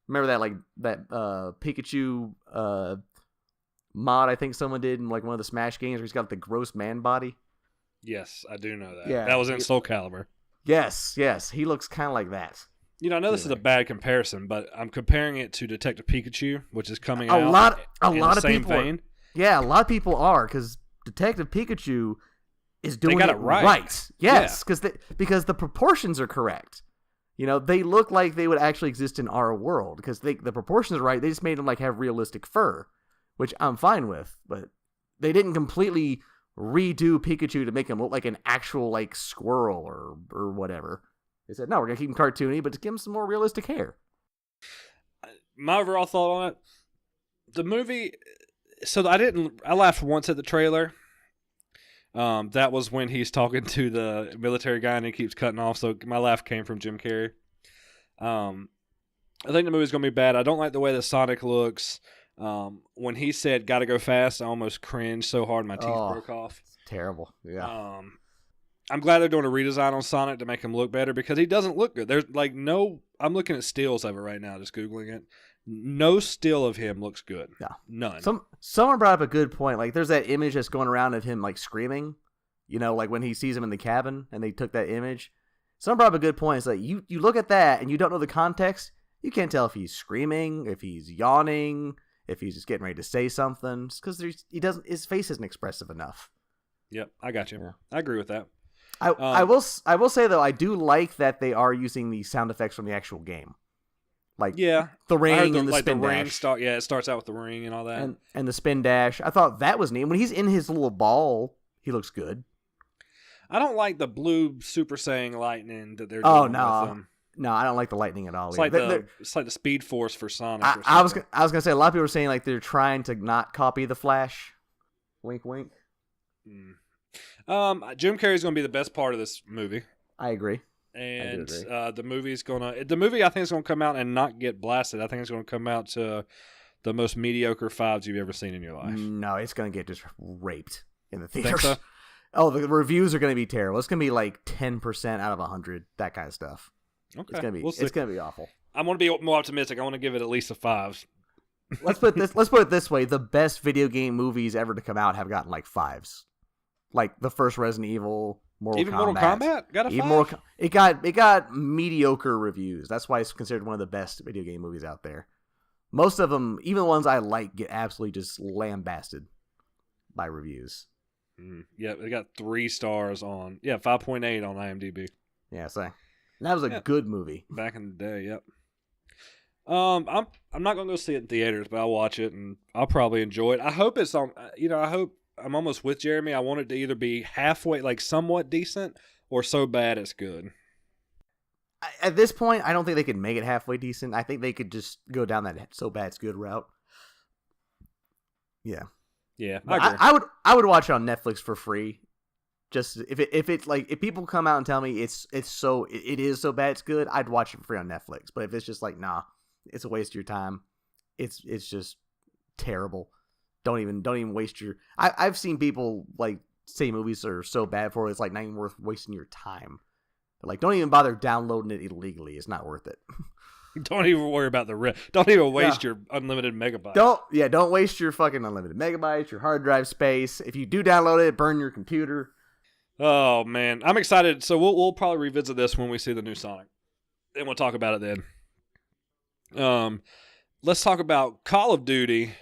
Remember that Pikachu mod I think someone did in like one of the Smash games where he's got the gross man body? Yes, I do know that. Yeah. That was in Soul Calibur. Yes. He looks kind of like that. You know, I know this is a bad comparison, but I'm comparing it to Detective Pikachu, which is coming out a lot of same people vein. Yeah, a lot of people are, because Detective Pikachu is doing it right. Yes, because the proportions are correct. You know, they look like they would actually exist in our world because the proportions are right. They just made them like have realistic fur, which I'm fine with. But they didn't completely redo Pikachu to make him look like an actual like squirrel or whatever. They said, no, we're going to keep him cartoony, but to give him some more realistic hair. My overall thought on it, the movie, I laughed once at the trailer. That was when he's talking to the military guy and he keeps cutting off, so my laugh came from Jim Carrey. I think the movie's going to be bad. I don't like the way that Sonic looks. When he said, gotta go fast, I almost cringed so hard my teeth broke off. It's terrible, yeah. I'm glad they're doing a redesign on Sonic to make him look better because he doesn't look good. There's like I'm looking at stills of it right now, just Googling it. No still of him looks good. Yeah. None. Someone brought up a good point. Like, there's that image that's going around of him, like, screaming. You know, like when he sees him in the cabin and they took that image. Someone brought up a good point. It's like, you look at that and you don't know the context. You can't tell if he's screaming, if he's yawning, if he's just getting ready to say something. Just because his face isn't expressive enough. Yep, I got you. Yeah. I agree with that. I will say, though, I do like that they are using the sound effects from the actual game. Like, the ring and the spin dash. It starts out with the ring and all that. And the spin dash. I thought that was neat. When he's in his little ball, he looks good. I don't like the blue Super Saiyan lightning that they're doing with them. No, I don't like the lightning at all. It's like the Speed Force for Sonic. I was gonna say, a lot of people are saying like they're trying to not copy the Flash. Wink, wink. Jim Carrey's gonna be the best part of this movie. I agree. And the movie I think is gonna come out and not get blasted. I think it's gonna come out to the most mediocre 5s you've ever seen in your life. No, it's gonna get just raped in the theaters. Think so? Oh, the reviews are gonna be terrible. It's gonna be like 10% out of 100. That kind of stuff. Okay, it's gonna be awful. I'm gonna be more optimistic. I want to give it at least a 5. Let's put it this way: the best video game movies ever to come out have gotten like 5s. Like the first Resident Evil, Mortal Kombat got a 5. It got mediocre reviews. That's why it's considered one of the best video game movies out there. Most of them, even the ones I like, get absolutely just lambasted by reviews. Yeah, they got 3 stars on 5.8 on IMDb. Yeah, so that was a good movie back in the day. Yep. I'm not gonna go see it in theaters, but I'll watch it and I'll probably enjoy it. I hope it's on. I hope I'm almost with Jeremy. I want it to either be halfway, like somewhat decent, or so bad it's good. At this point, I don't think they could make it halfway decent. I think they could just go down that so bad it's good route. Yeah. Yeah, I would watch it on Netflix for free. Just if people come out and tell me it is so bad it's good, I'd watch it for free on Netflix. But if it's just like, nah, it's a waste of your time, it's just terrible. Don't even waste your. I've seen people like say movies are so bad for it, it's like not even worth wasting your time. Like, don't even bother downloading it illegally. It's not worth it. Don't even worry about the risk. Don't even waste your unlimited megabytes. Don't waste your fucking unlimited megabytes, your hard drive space. If you do download it, burn your computer. Oh man, I'm excited. So we'll probably revisit this when we see the new Sonic. and we'll talk about it then. Let's talk about Call of Duty,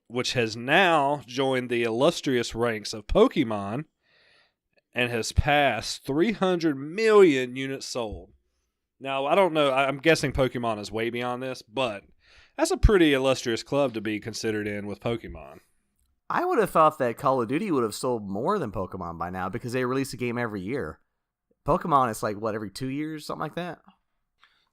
which has now joined the illustrious ranks of Pokemon and has passed 300 million units sold. Now, I don't know. I'm guessing Pokemon is way beyond this, but that's a pretty illustrious club to be considered in with Pokemon. I would have thought that Call of Duty would have sold more than Pokemon by now because they release a game every year. Pokemon, it's like, what, every 2 years? Something like that?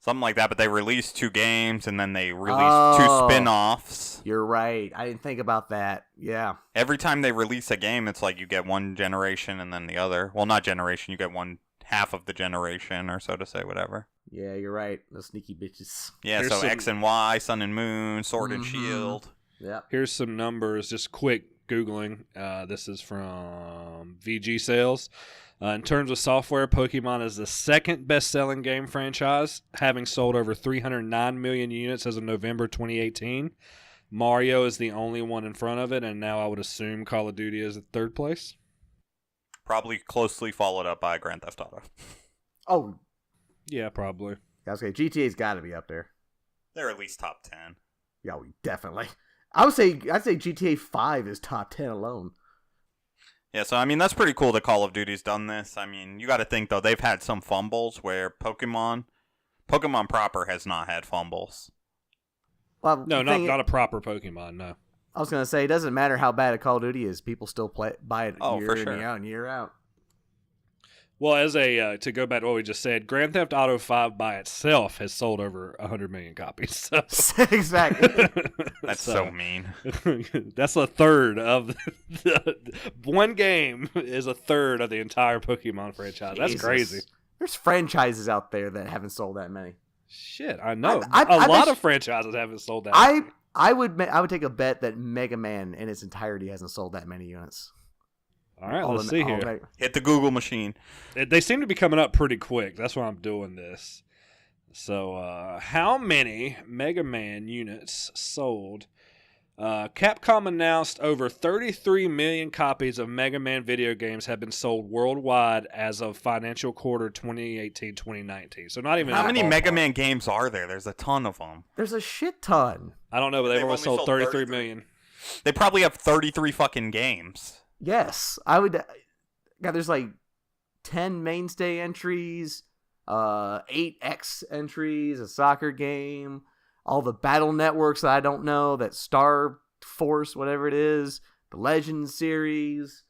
Something like that, but they release 2 games and then they release 2 spin-offs. You're right. I didn't think about that. Yeah. Every time they release a game, it's like you get one generation and then the other. Well, not generation, you get one half of the generation, or so to say, whatever. Yeah, you're right. Those sneaky bitches. Yeah, Here's so some... X and Y, Sun and Moon, Sword and Shield. Yeah. Here's some numbers, just quick Googling. This is from VG Sales. In terms of software, Pokemon is the second best-selling game franchise, having sold over 309 million units as of November 2018. Mario is the only one in front of it, and now I would assume Call of Duty is at third place. Probably closely followed up by Grand Theft Auto. Oh. Yeah, probably. I was gonna say, GTA's got to be up there. They're at least top 10. Yeah, definitely. I'd say GTA 5 is top 10 alone. Yeah, so I mean, that's pretty cool that Call of Duty's done this. I mean, you got to think, though, they've had some fumbles where Pokemon proper has not had fumbles. Well, No, not a proper Pokemon, no. I was going to say, it doesn't matter how bad a Call of Duty is. People still buy it year for in, sure. year out, and year out. Well, as to go back to what we just said, Grand Theft Auto 5 by itself has sold over 100 million copies. So. Exactly. That's so mean. That's a third of one game is a third of the entire Pokemon franchise. That's Jesus. crazy. There's franchises out there that haven't sold that many. Shit, I know. A lot of franchises haven't sold that many. I would take a bet that Mega Man in its entirety hasn't sold that many units. All right, let's see here. Hit the Google machine. They seem to be coming up pretty quick. That's why I'm doing this. So, how many Mega Man units sold? Capcom announced over 33 million copies of Mega Man video games have been sold worldwide as of financial quarter 2018-2019. So not even How many Mega Man games are there? There's a ton of them. There's a shit ton. I don't know, but they've only sold 33 million. They probably have 33 fucking games. Yes, I would. God, there's like 10 mainstay entries, 8 X entries, a soccer game, all the battle networks that I don't know, that Star Force, whatever it is, the Legends series,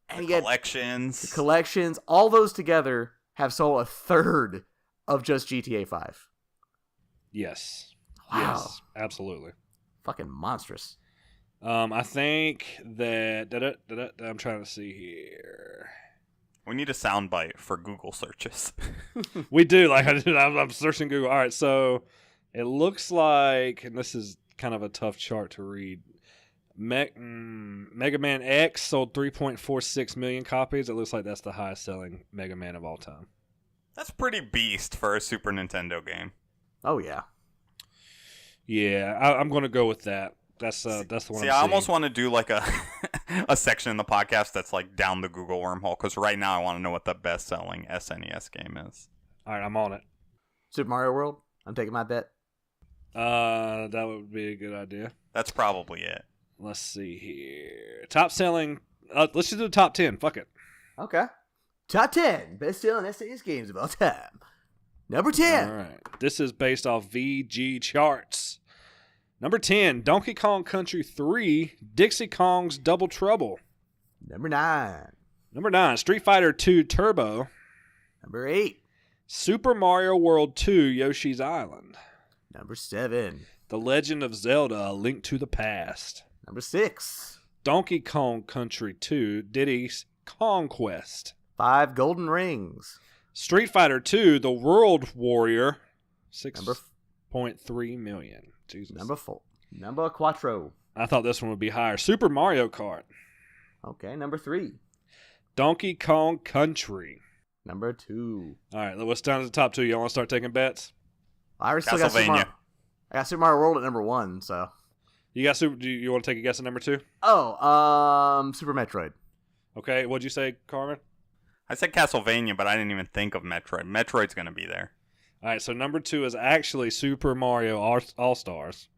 and The collections, all those together have sold a third of just GTA 5. Yes. Wow. Yes, absolutely. Fucking monstrous. I think that I'm trying to see here. We need a soundbite for Google searches. We do. Like I'm searching Google. All right, so it looks like, and this is kind of a tough chart to read. Mega Man X sold 3.46 million copies. It looks like that's the highest selling Mega Man of all time. That's pretty beast for a Super Nintendo game. Oh yeah. Yeah, I'm going to go with that. That's the one. See, I almost want to do like a a section in the podcast that's like down the Google wormhole, because right now I want to know what the best-selling SNES game is. All right, I'm on it. Super Mario World. I'm taking my bet. That would be a good idea. That's probably it. Let's see here. Top selling. Let's just do the top 10. Fuck it. Okay. Top 10 best-selling SNES games of all time. Number 10. All right. This is based off VG charts. Number 10, Donkey Kong Country 3, Dixie Kong's Double Trouble. Number 9. Number 9, Street Fighter 2 Turbo. Number 8. Super Mario World 2, Yoshi's Island. Number 7. The Legend of Zelda, A Link to the Past. Number 6. Donkey Kong Country 2, Diddy's Conquest. 5 Golden Rings. Street Fighter 2, The World Warrior, 6.3 million. Jesus. Number 4. Number Quattro. I thought this one would be higher. Super Mario Kart. Okay, number 3. Donkey Kong Country. Number 2. All right, what's down to the top 2? You want to start taking bets? I still got Castlevania. I got Super Mario World at number 1, so. You got Super? Do you want to take a guess at number 2? Oh, Super Metroid. Okay, what'd you say, Carmen? I said Castlevania, but I didn't even think of Metroid. Metroid's going to be there. All right, so number 2 is actually Super Mario All-Stars.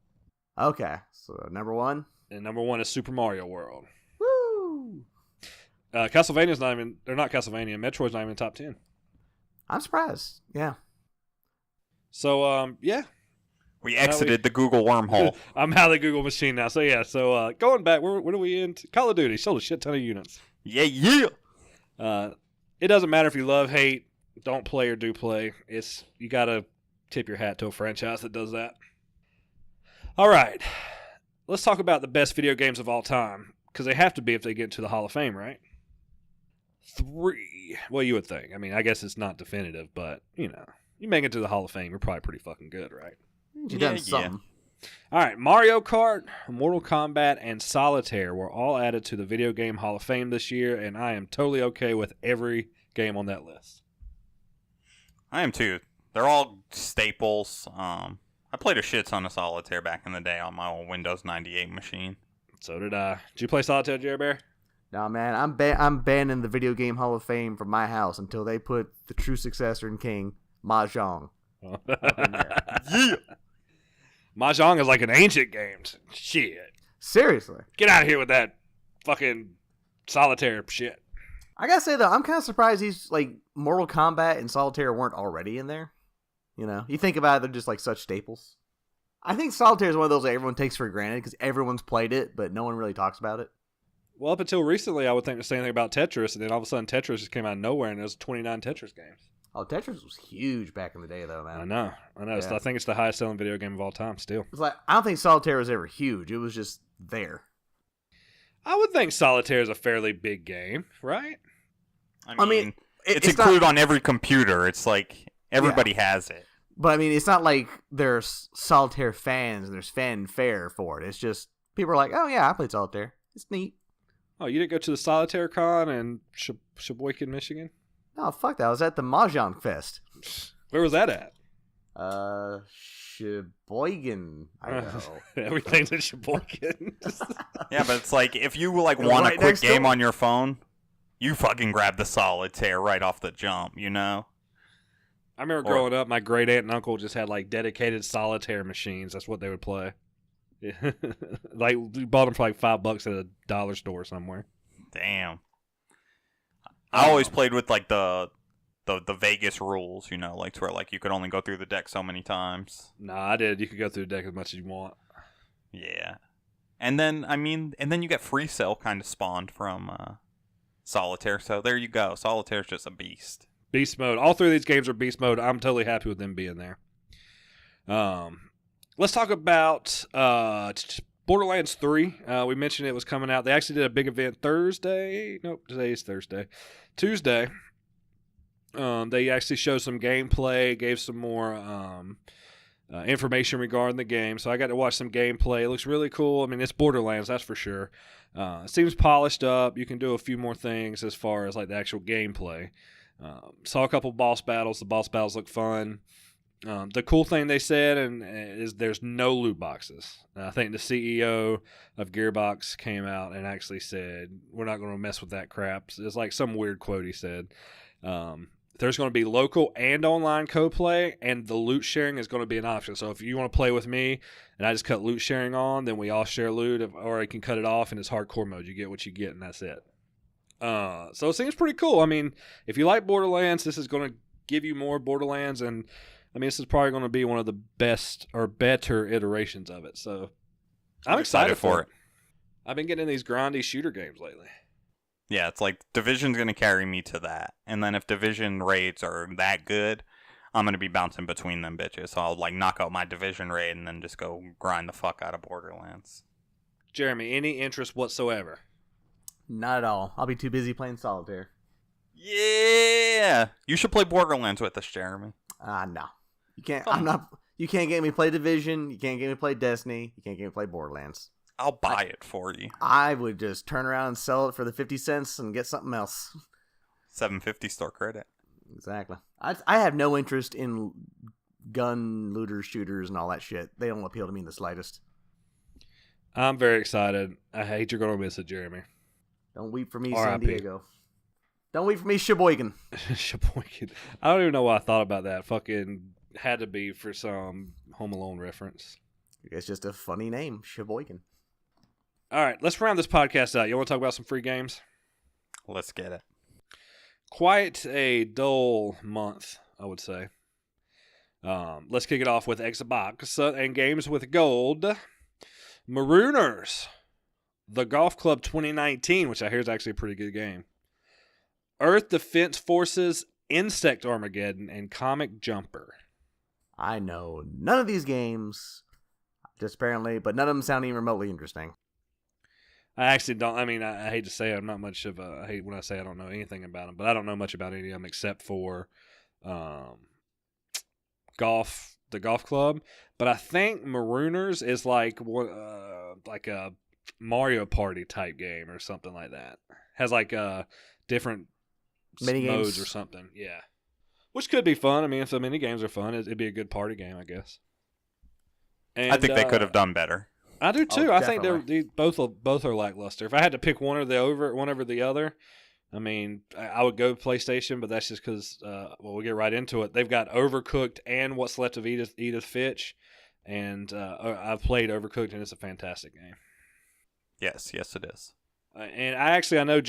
Okay, so number 1. And number 1 is Super Mario World. Woo! Castlevania's not even, they're not Castlevania. Metroid's not even in the top 10. I'm surprised. Yeah. So, yeah. We exited the Google wormhole. I'm out of the Google machine now. So, yeah. So, going back, where are we in? Call of Duty sold a shit ton of units. Yeah. It doesn't matter if you love, hate, don't play, or do play. You got to tip your hat to a franchise that does that. All right. Let's talk about the best video games of all time. Because they have to be if they get into the Hall of Fame, right? 3. Well, you would think. I mean, I guess it's not definitive, but, you make it to the Hall of Fame, you're probably pretty fucking good, right? You done something. All right, Mario Kart, Mortal Kombat, and Solitaire were all added to the Video Game Hall of Fame this year, and I am totally okay with every game on that list. I am too. They're all staples. I played a shit ton of Solitaire back in the day on my old Windows 98 machine. So did I. Did you play Solitaire, Jerry Bear? No, man, I'm banning the Video Game Hall of Fame from my house until they put the true successor and king, Mahjong. Yeah. Mahjong is like an ancient game. Shit. Seriously. Get out of here with that fucking Solitaire shit. I gotta say, though, I'm kind of surprised these, like, Mortal Kombat and Solitaire weren't already in there. You think about it, they're just, like, such staples. I think Solitaire is one of those that everyone takes for granted because everyone's played it, but no one really talks about it. Well, up until recently, I would think the same thing about Tetris, and then all of a sudden Tetris just came out of nowhere, and there's 29 Tetris games. Oh, Tetris was huge back in the day, though, man. I know. Yeah. So I think it's the highest selling video game of all time still. It's like, I don't think Solitaire was ever huge. It was just there. I would think Solitaire is a fairly big game, right? I mean it's included on every computer. It's like everybody has it. But, I mean, it's not like there's Solitaire fans and there's fanfare for it. It's just, people are like, oh, yeah, I played Solitaire. It's neat. Oh, you didn't go to the Solitaire Con in Sheboygan, Michigan? No, fuck that. I was at the Mahjong Fest. Where was that at? Sheboygan, Idaho. Everything's in Sheboygan. Yeah, but it's like, if you, like, want a quick game on your phone, you fucking grab the Solitaire right off the jump, I remember growing up, my great aunt and uncle just had like dedicated Solitaire machines. That's what they would play. Yeah. Like we bought them for like $5 at a dollar store somewhere. Damn. I always played with like the Vegas rules, like to where like you could only go through the deck so many times. Nah, I did. You could go through the deck as much as you want. Yeah. And then you get free cell kind of spawned from Solitaire. So there you go. Solitaire's just a beast. Beast mode. All 3 of these games are beast mode. I'm totally happy with them being there. Let's talk about Borderlands 3. We mentioned it was coming out. They actually did a big event Thursday. Nope, today is Thursday. Tuesday. They actually showed some gameplay, gave some more information regarding the game. So I got to watch some gameplay. It looks really cool. I mean, it's Borderlands, that's for sure. It seems polished up. You can do a few more things as far as like the actual gameplay. Saw a couple boss battles. The boss battles look fun. The cool thing they said is there's no loot boxes. I think the CEO of Gearbox came out and actually said, we're not going to mess with that crap. It's like some weird quote he said. There's going to be local and online co-play, and the loot sharing is going to be an option. So if you want to play with me and I just cut loot sharing on, then we all share loot, or I can cut it off and it's hardcore mode. You get what you get and that's it. So it seems pretty cool. I mean, if you like Borderlands, this is going to give you more Borderlands, and I mean, this is probably going to be one of the best or better iterations of it. So I'm excited for it. I've been getting in these grindy shooter games lately. Yeah, it's like Division's going to carry me to that. And then if Division raids are that good, I'm going to be bouncing between them bitches. So I'll like knock out my Division raid and then just go grind the fuck out of Borderlands. Jeremy, any interest whatsoever? Not at all. I'll be too busy playing Solitaire. Yeah! You should play Borderlands with us, Jeremy. No. You can't. You can't get me to play Division. You can't get me to play Destiny. You can't get me to play Borderlands. I'll buy it for you. I would just turn around and sell it for the 50 cents and get something else. $7.50 store credit. Exactly. I have no interest in gun looters, shooters, and all that shit. They don't appeal to me in the slightest. I'm very excited. I hate you're going to miss it, Jeremy. Don't weep for me, R.I.P. San Diego. Don't weep for me, Sheboygan. Sheboygan. I don't even know why I thought about that. Fucking had to be for some Home Alone reference. It's just a funny name, Sheboygan. All right, let's round this podcast out. You want to talk about some free games? Let's get it. Quite a dull month, I would say. Let's kick it off with Xbox and games with gold. Marooners, The Golf Club 2019, which I hear is actually a pretty good game. Earth Defense Forces, Insect Armageddon, and Comic Jumper. I know none of these games, just apparently, but none of them sound even remotely interesting. I actually don't. I mean, I hate to say it, I'm not much of a. I hate when I say I don't know anything about them, but I don't know much about any of them except for the golf club. But I think Marooners is like a Mario Party type game or something like that. Has like different Mini modes games or something. Yeah, which could be fun. I mean, if the mini games are fun, it'd be a good party game, I guess. And, I think they could have done better. I do too. Oh, I think definitely. they're both are lackluster. If I had to pick one over the other, I mean, I would go PlayStation, but that's just because we'll get right into it. They've got Overcooked and What's Left of Edith Finch, and I've played Overcooked, and it's a fantastic game. Yes, it is. And I know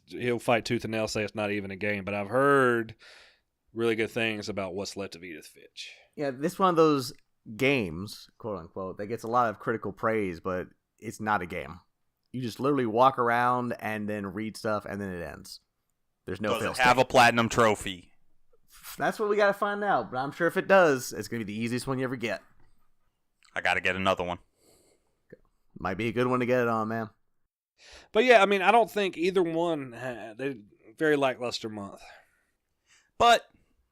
he'll fight tooth and nail, say it's not even a game, but I've heard really good things about What's Left of Edith Finch. Yeah, this one of those games, quote unquote, that gets a lot of critical praise, but it's not a game. You just literally walk around and then read stuff, and then it ends. There's no fail Does it have a platinum trophy? That's what we gotta find out, but I'm sure if it does, it's gonna be the easiest one you ever get. I gotta get another one. Might be a good one to get it on, man. But yeah, I mean, I don't think either one they very lackluster month. But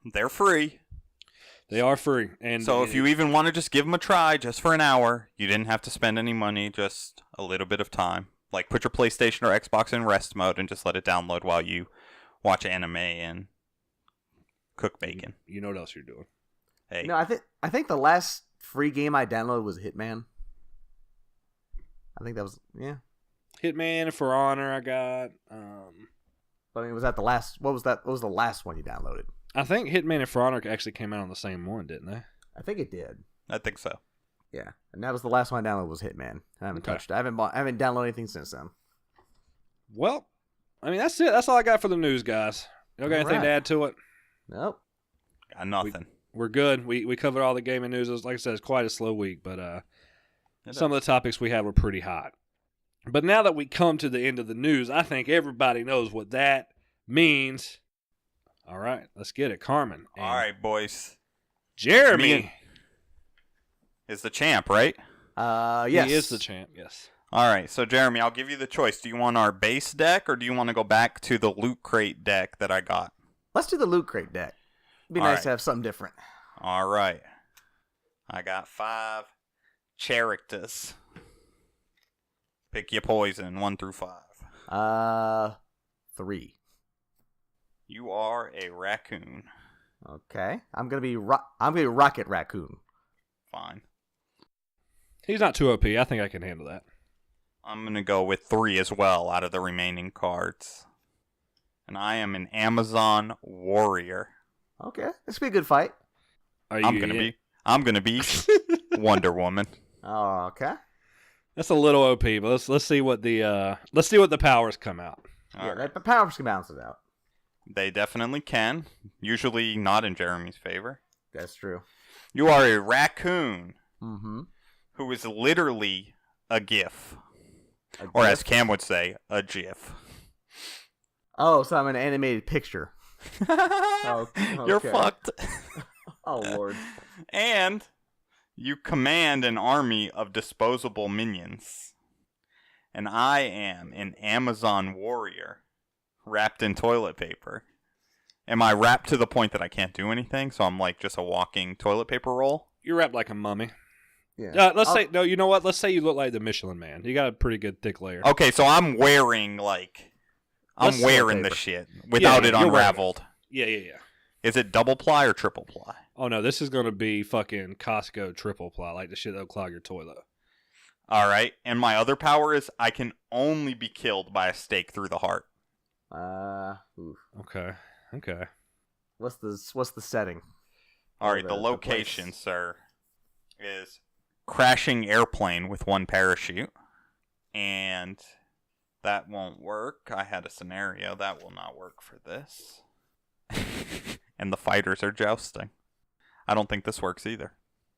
they're free. They are free, and So if you even want to just give them a try just for an hour, you didn't have to spend any money, just a little bit of time. Like put your PlayStation or Xbox in rest mode and just let it download while you watch anime and cook bacon. You know what else you're doing. Hey, No, I think the last free game I downloaded was Hitman. I think that was Hitman, For Honor, I got. But I mean, was that the last? What was that? What was the last one you downloaded? I think Hitman and For Honor actually came out on the same one, didn't they? I think it did. I think so. Yeah, and that was the last one I downloaded was Hitman. I haven't Okay. touched it. I haven't downloaded anything since then. Well, I mean, that's it. That's all I got for the news, guys. Y'all got All anything right. to add to it? Nope. Got nothing. We're good. We covered all the gaming news. Like I said, it's quite a slow week, but some of the topics we had were pretty hot. But now that we come to the end of the news, I think everybody knows what that means. All right, let's get it. Carmin. And All right, boys. Jeremy. Is the champ, right? Yes. He is the champ, yes. All right, so Jeremy, I'll give you the choice. Do you want our base deck or do you want to go back to the loot crate deck that I got? Let's do the loot crate deck. It'd be All nice right. to have something different. All right. I got 5 characters. Pick your poison, 1 through 5. 3. You are a raccoon. Okay. I'm gonna be Rocket Raccoon. Fine. He's not too OP. I think I can handle that. I'm going to go with 3 as well out of the remaining cards. And I am an Amazon warrior. Okay. This could be a good fight. I'm gonna be Wonder Woman. Oh, okay. That's a little OP, but let's see what the powers come out. Yeah, the powers can balance it out. They definitely can. Usually not in Jeremy's favor. That's true. You are a raccoon Mm-hmm. who is literally a GIF. Or as Cam would say, a GIF. Oh, so I'm an animated picture. Oh, You're okay. fucked. Oh, Lord. And you command an army of disposable minions. And I am an Amazon warrior wrapped in toilet paper. Am I wrapped to the point that I can't do anything? So I'm like just a walking toilet paper roll? You're wrapped like a mummy. Yeah. You know what? Let's say you look like the Michelin Man. You got a pretty good thick layer. Okay, so I'm wearing That's wearing toilet the paper. shit without it you're wearing unraveled. Yeah. Is it double ply or triple ply? Oh no, this is gonna be fucking Costco triple ply, like the shit that'll clog your toilet. All right, and my other power is I can only be killed by a stake through the heart. Oof. Okay. What's the setting? All right, the location, sir, is crashing airplane with one parachute. And that won't work. I had a scenario that will not work for this. And the fighters are jousting. I don't think this works either.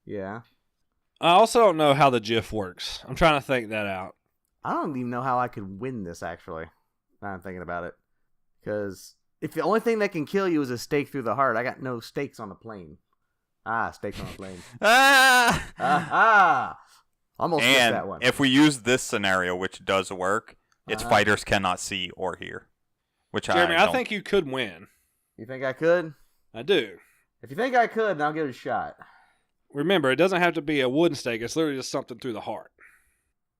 Yeah. I also don't know how the GIF works. I'm trying to think that out. I don't even know how I could win this, actually. Now I'm thinking about it. Because if the only thing that can kill you is a stake through the heart, I got no stakes on the plane. Stakes on the plane. Almost missed that one. If we use this scenario, which does work, its fighters cannot see or hear. Jeremy, I think you could win. You think I could? I do. If you think I could, then I'll give it a shot. Remember, it doesn't have to be a wooden stake. It's literally just something through the heart.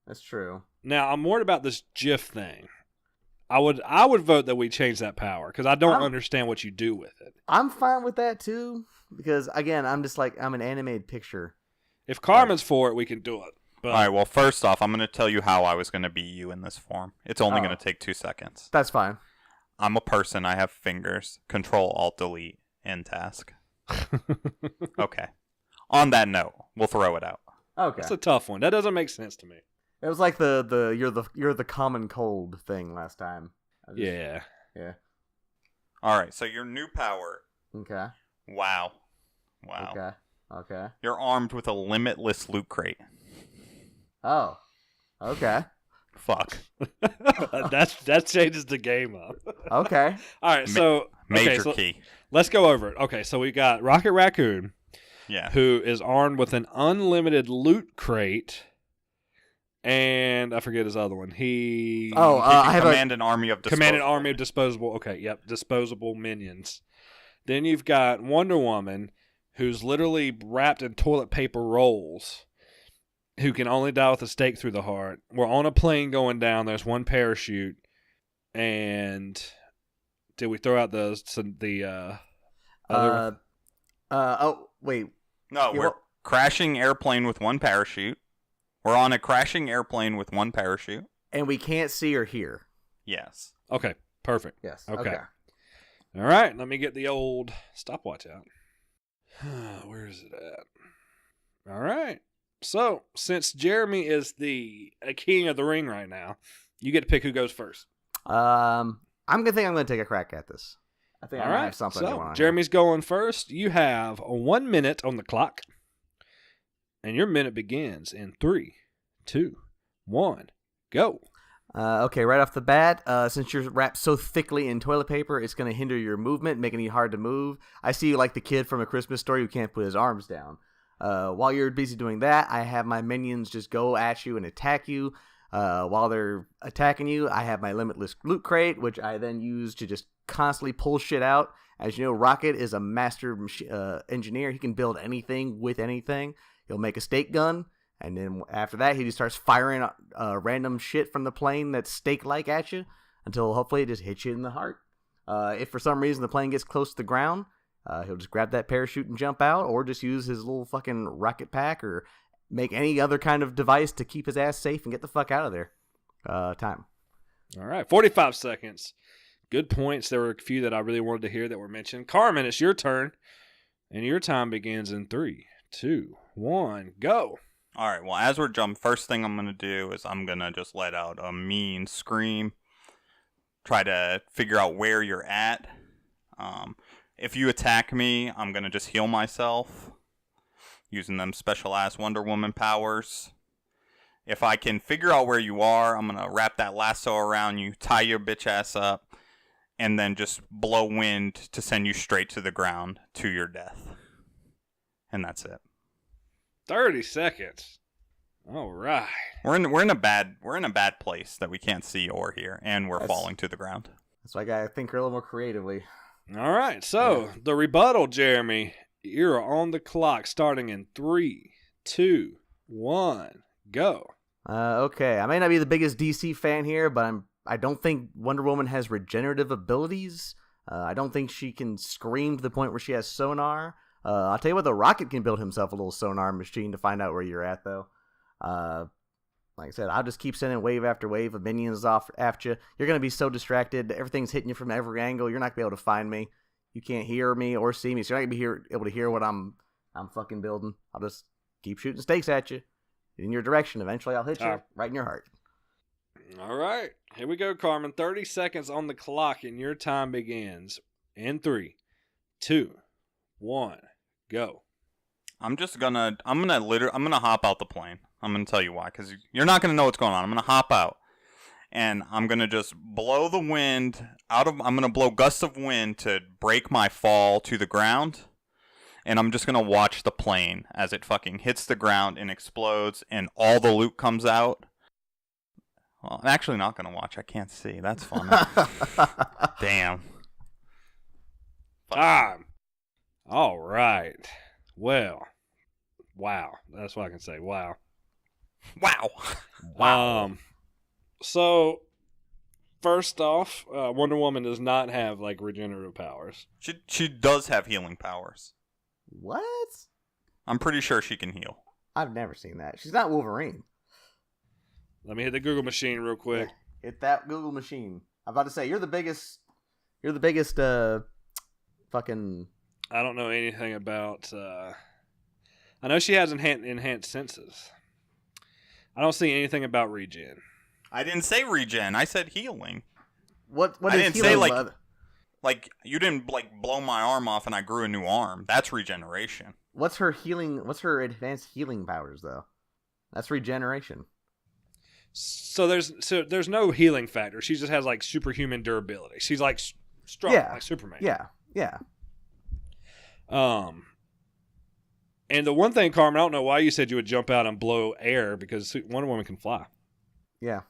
That's true. Now, I'm worried about this GIF thing. I would vote that we change that power, because I don't understand what you do with it. I'm fine with that, too. Because, again, I'm just like, I'm an animated picture. If Carmen's for it, we can do it. But... All right, well, first off, I'm going to tell you how I was going to be you in this form. It's only going to take 2 seconds. That's fine. I'm a person. I have fingers. Control, Alt, Delete, end task. Okay. On that note, we'll throw it out. Okay. That's a tough one. That doesn't make sense to me. It was like the you're the common cold thing last time. Yeah. All right, so your new power. Okay. Wow. Okay. You're armed with a limitless loot crate. Oh. Okay. Fuck. that changes the game up. Okay. All right, so major key. Let's go over it. Okay, so we got Rocket Raccoon. Yeah. Who is armed with an unlimited loot crate. And I forget his other one. I have an army of disposable. Okay, yep, disposable minions. Then you've got Wonder Woman, who's literally wrapped in toilet paper rolls, who can only die with a stake through the heart. We're on a plane going down. There's one parachute, and did we throw out the other? Oh wait. No, we're crashing airplane with one parachute. We're on a crashing airplane with one parachute. And we can't see or hear. Yes. Okay, perfect. Yes. Okay. All right, let me get the old stopwatch out. Where is it at? All right. So, since Jeremy is the king of the ring right now, you get to pick who goes first. I'm gonna take a crack at this. I think I have something going on. Jeremy's going first. You have 1 minute on the clock. And your minute begins in 3, 2, 1, go. Okay, right off the bat, since you're wrapped so thickly in toilet paper, it's going to hinder your movement, making it hard to move. I see you like the kid from A Christmas Story who can't put his arms down. While you're busy doing that, I have my minions just go at you and attack you. While they're attacking you, I have my limitless loot crate, which I then use to just constantly pull shit out. As you know, Rocket is a master engineer. He can build anything with anything. He'll make a stake gun, and then after that, he just starts firing random shit from the plane that's stake-like at you until hopefully it just hits you in the heart. If for some reason the plane gets close to the ground, he'll just grab that parachute and jump out, or just use his little fucking rocket pack, or make any other kind of device to keep his ass safe and get the fuck out of there. Time. All right, 45 seconds. Good points. There were a few that I really wanted to hear that were mentioned. Carmen, it's your turn, and your time begins in 3, 2, 1, go. All right, well, as we're jumping, first thing I'm going to do is I'm going to just let out a mean scream. Try to figure out where you're at. If you attack me, I'm going to just heal myself using them special-ass Wonder Woman powers. If I can figure out where you are, I'm going to wrap that lasso around you, tie your bitch ass up, and then just blow wind to send you straight to the ground to your death. And that's it. 30 seconds. All right. We're in a bad place that we can't see or hear, and we're falling to the ground. That's why I gotta think a little more creatively. All right. So the rebuttal, Jeremy, you're on the clock, starting in 3, 2, 1, go. Okay. I may not be the biggest DC fan here, but I don't think Wonder Woman has regenerative abilities. I don't think she can scream to the point where she has sonar. I'll tell you what, the Rocket can build himself a little sonar machine to find out where you're at, though. Like I said, I'll just keep sending wave after wave of minions off after you. You're going to be so distracted. Everything's hitting you from every angle. You're not going to be able to find me. you can't hear me or see me, so you're not gonna be able to hear what I'm fucking building. I'll just keep shooting stakes at you in your direction. Eventually, I'll hit you right in your heart. All right, here we go, Carmin. 30 seconds on the clock, and your time begins in 3, 2, 1, go. I'm gonna hop out the plane. I'm gonna tell you why, because you're not gonna know what's going on. I'm gonna hop out, and I'm gonna just blow the wind I'm gonna blow gusts of wind to break my fall to the ground, and I'm just gonna watch the plane as it fucking hits the ground and explodes, and all the loot comes out. Well, I'm actually not gonna watch. I can't see. That's funny. Damn. Time. All right. Well, wow. That's what I can say. Wow. Wow. So, first off, Wonder Woman does not have like regenerative powers. She does have healing powers. What? I'm pretty sure she can heal. I've never seen that. She's not Wolverine. Let me hit the Google machine real quick. Yeah, hit that Google machine. I'm about to say you're the biggest fucking. I don't know anything about. I know she has enhanced senses. I don't see anything about regen. I didn't say regen. I said healing. What I is didn't healing? say like you didn't like blow my arm off and I grew a new arm. That's regeneration. What's her healing? What's her advanced healing powers though? That's regeneration. So there's no healing factor. She just has like superhuman durability. She's like strong, like Superman. Yeah. And the one thing, Carmen, I don't know why you said you would jump out and blow air, because Wonder Woman can fly. Yeah.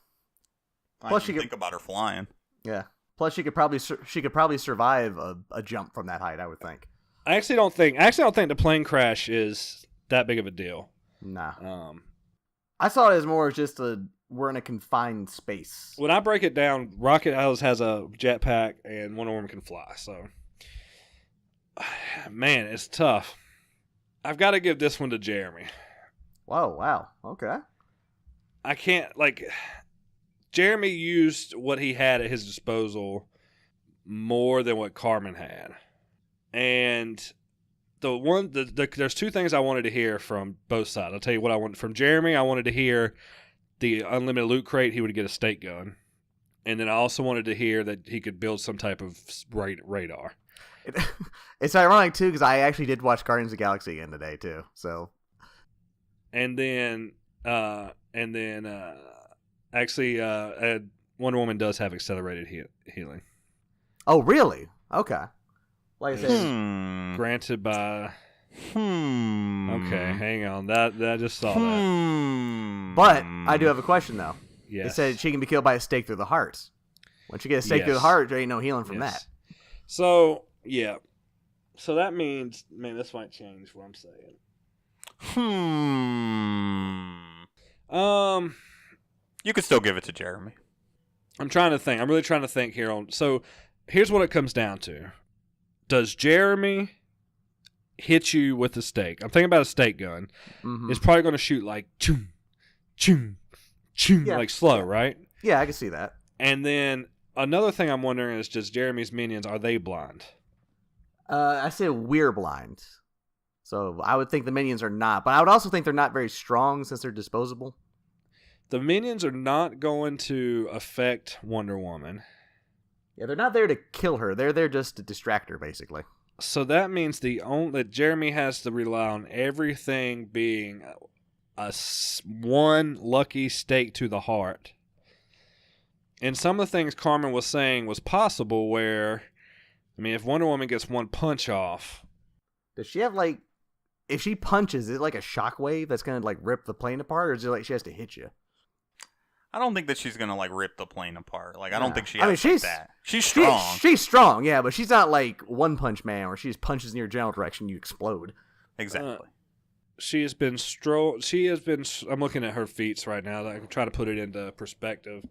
Plus, you think about her flying. Yeah. Plus, she could probably survive a jump from that height, I would think. I actually don't think the plane crash is that big of a deal. Nah. I saw it as more just we're in a confined space. When I break it down, Rocket House has a jetpack and Wonder Woman can fly. So, man, it's tough. I've got to give this one to Jeremy. Whoa, wow. Okay. I can't, Jeremy used what he had at his disposal more than what Carmen had. And there's two things I wanted to hear from both sides. I'll tell you what I want from Jeremy. I wanted to hear the unlimited loot crate, he would get a stake gun. And then I also wanted to hear that he could build some type of radar. It's ironic, too, because I actually did watch Guardians of the Galaxy again today, too. So, And then actually, Wonder Woman does have accelerated healing. Oh, really? Okay. Like I said, granted by. Okay, hang on. That just saw that. But I do have a question though. Yes. It said she can be killed by a stake through the heart. Once you get a stake through the heart, there ain't no healing from that. So yeah. So that means, man, this might change what I'm saying. You could still give it to Jeremy. I'm trying to think. I'm really trying to think here on. So here's what it comes down to. Does Jeremy hit you with a stake? I'm thinking about a stake gun. Mm-hmm. It's probably going to shoot like choom, choom, choom, like slow, right? Yeah, I can see that. And then another thing I'm wondering is, just Jeremy's minions, are they blind? I say we're blind. So I would think the minions are not. But I would also think they're not very strong since they're disposable. The minions are not going to affect Wonder Woman. Yeah, they're not there to kill her. They're there just to distract her, basically. So that means that Jeremy has to rely on everything being one lucky stake to the heart. And some of the things Carmen was saying was possible where, I mean, if Wonder Woman gets one punch off. Does she have, if she punches, is it like a shockwave that's going to, rip the plane apart? Or is it like she has to hit you? I don't think that she's going to, rip the plane apart. I don't think she has that. She's strong. She's strong, yeah, but she's not like One Punch Man where she just punches in your general direction and you explode. Exactly. She has been, I'm looking at her feats right now. I'm trying to put it into perspective.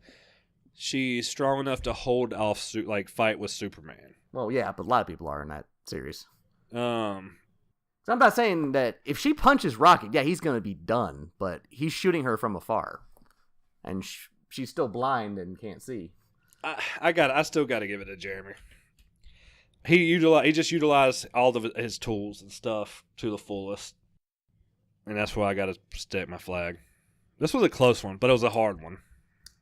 She's strong enough to hold off, fight with Superman. Well, yeah, but a lot of people are in that series. So I'm not saying that if she punches Rocket, yeah, he's going to be done, but he's shooting her from afar. And she's still blind and can't see. I still got to give it to Jeremy. He just utilized all of his tools and stuff to the fullest, and that's why I got to stake my flag. This was a close one, but it was a hard one.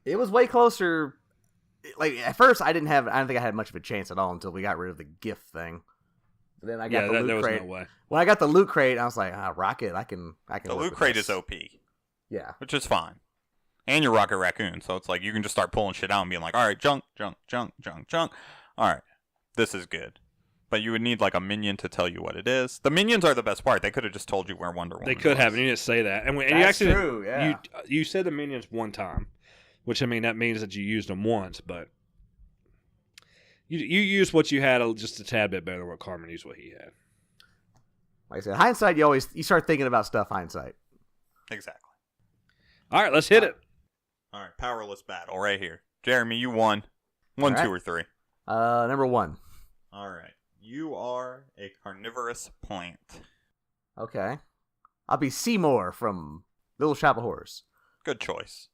It was way closer. Like at first, I don't think I had much of a chance at all until we got rid of the gift thing. But then I got the loot crate. No way. When I got the loot crate, I was like, Rocket, I can. The loot crate is OP. Yeah, which is fine. And you're Rocket Raccoon, so it's like you can just start pulling shit out and being like, all right, junk. All right, this is good. But you would need like a minion to tell you what it is. The minions are the best part. They could have just told you where Wonder Woman was. They could have, and you didn't say that. And that's true, yeah. You said the minions one time, which, I mean, that means that you used them once, but you used what you had just a tad bit better than what Carmin used what he had. Like I said, hindsight, you start thinking about stuff hindsight. Exactly. All right, let's hit it. All right, powerless battle right here. Jeremy, you won. One, right. 2, or 3. Number 1. All right. You are a carnivorous plant. Okay. I'll be Seymour from Little Shop of Horrors. Good choice.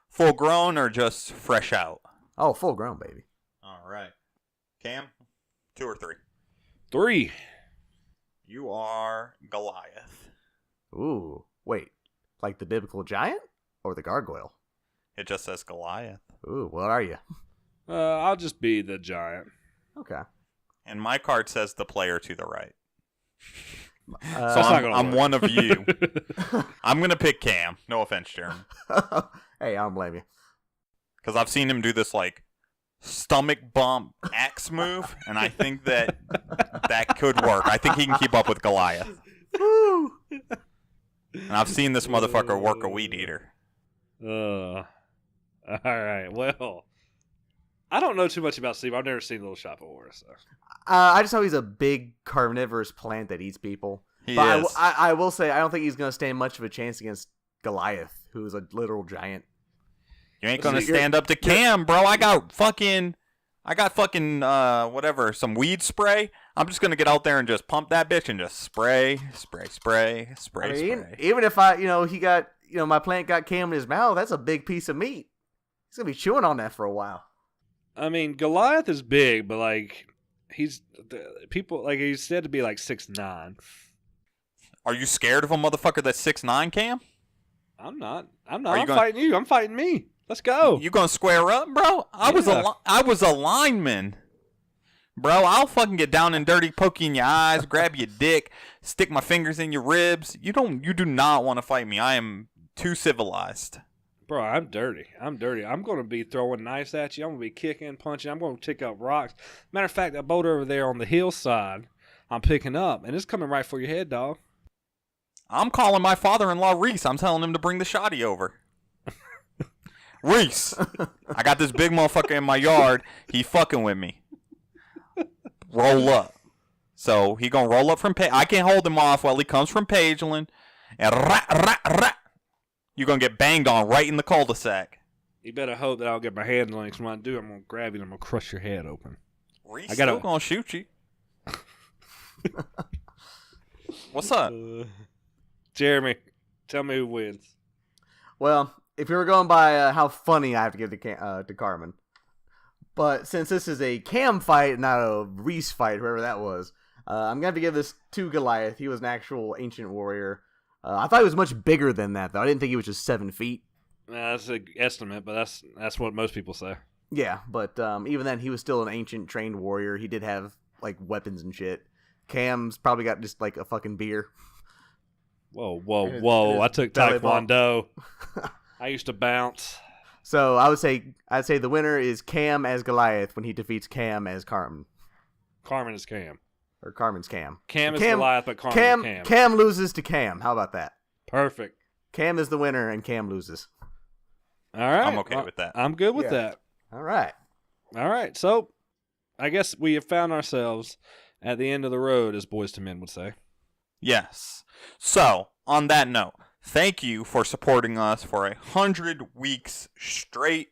Full grown or just fresh out? Oh, full grown, baby. All right. Cam, 2 or 3? 3. You are Goliath. Ooh, wait. Like the biblical giant or the gargoyle? It just says Goliath. Ooh, what are you? I'll just be the giant. Okay. And my card says the player to the right. So I'm one of you. I'm going to pick Cam. No offense, Jeremy. Hey, I don't blame you. Because I've seen him do this, like, stomach bump axe move, and I think that could work. I think he can keep up with Goliath. Woo! And I've seen this motherfucker work a weed eater. All right, well, I don't know too much about Steve. I've never seen Little Shop of Horrors. So. I just know he's a big carnivorous plant that eats people. He but is. I will say, I don't think he's going to stand much of a chance against Goliath, who is a literal giant. You ain't going to stand up to Cam, bro. I got fucking, whatever, some weed spray. I'm just going to get out there and just pump that bitch and just spray. Even if my plant got Cam in his mouth, that's a big piece of meat. He's going to be chewing on that for a while. I mean, Goliath is big, but like he's said to be like 6'9". Are you scared of a motherfucker that's 6'9", Cam? I'm not. I'm fighting you. I'm fighting me. Let's go. You gonna square up, bro? I was a lineman, bro. I'll fucking get down and dirty, poke you in your eyes, grab your dick, stick my fingers in your ribs. You do not want to fight me. I am too civilized. Bro, I'm dirty. I'm going to be throwing knives at you. I'm going to be kicking, punching. I'm going to pick up rocks. Matter of fact, that boulder over there on the hillside, I'm picking up, and it's coming right for your head, dog. I'm calling my father-in-law Reese. I'm telling him to bring the shotty over. Reese, I got this big motherfucker in my yard. He fucking with me. Roll up. So he going to roll up from I can't hold him off while he comes from Pageland. And you're going to get banged on right in the cul-de-sac. You better hope that I'll get my hand links. When I do, I'm going to grab you and I'm going to crush your head open. Reese still going to shoot you. What's up? Jeremy, tell me who wins. Well, if you were going by how funny I have to give to Carmin. But since this is a Cam fight, not a Reese fight, whoever that was, I'm going to have to give this to Goliath. He was an actual ancient warrior. I thought he was much bigger than that, though. I didn't think he was just 7 feet. That's an estimate, but that's what most people say. Yeah, but even then, he was still an ancient trained warrior. He did have like weapons and shit. Cam's probably got just like a fucking beer. Whoa! I took Taekwondo. I used to bounce. So I'd say the winner is Cam as Goliath when he defeats Cam as Carmin. Carmin is Cam. Or Carmin's Cam. Cam is Goliath, but Carmin is Cam. Cam loses to Cam. How about that? Perfect. Cam is the winner and Cam loses. All right. I'm okay with that. I'm good with that. All right. So I guess we have found ourselves at the end of the road, as Boys to Men would say. Yes. So, on that note, thank you for supporting us for 100 weeks straight.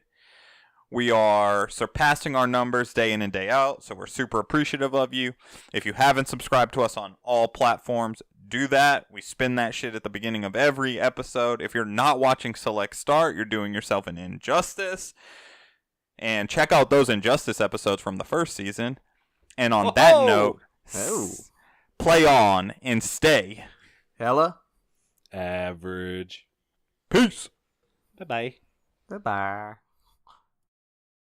We are surpassing our numbers day in and day out, so we're super appreciative of you. If you haven't subscribed to us on all platforms, do that. We spin that shit at the beginning of every episode. If you're not watching Select Start, you're doing yourself an injustice. And check out those Injustice episodes from the first season. And on that note, Oh. play on and stay hella average. Peace. Bye-bye. Bye-bye.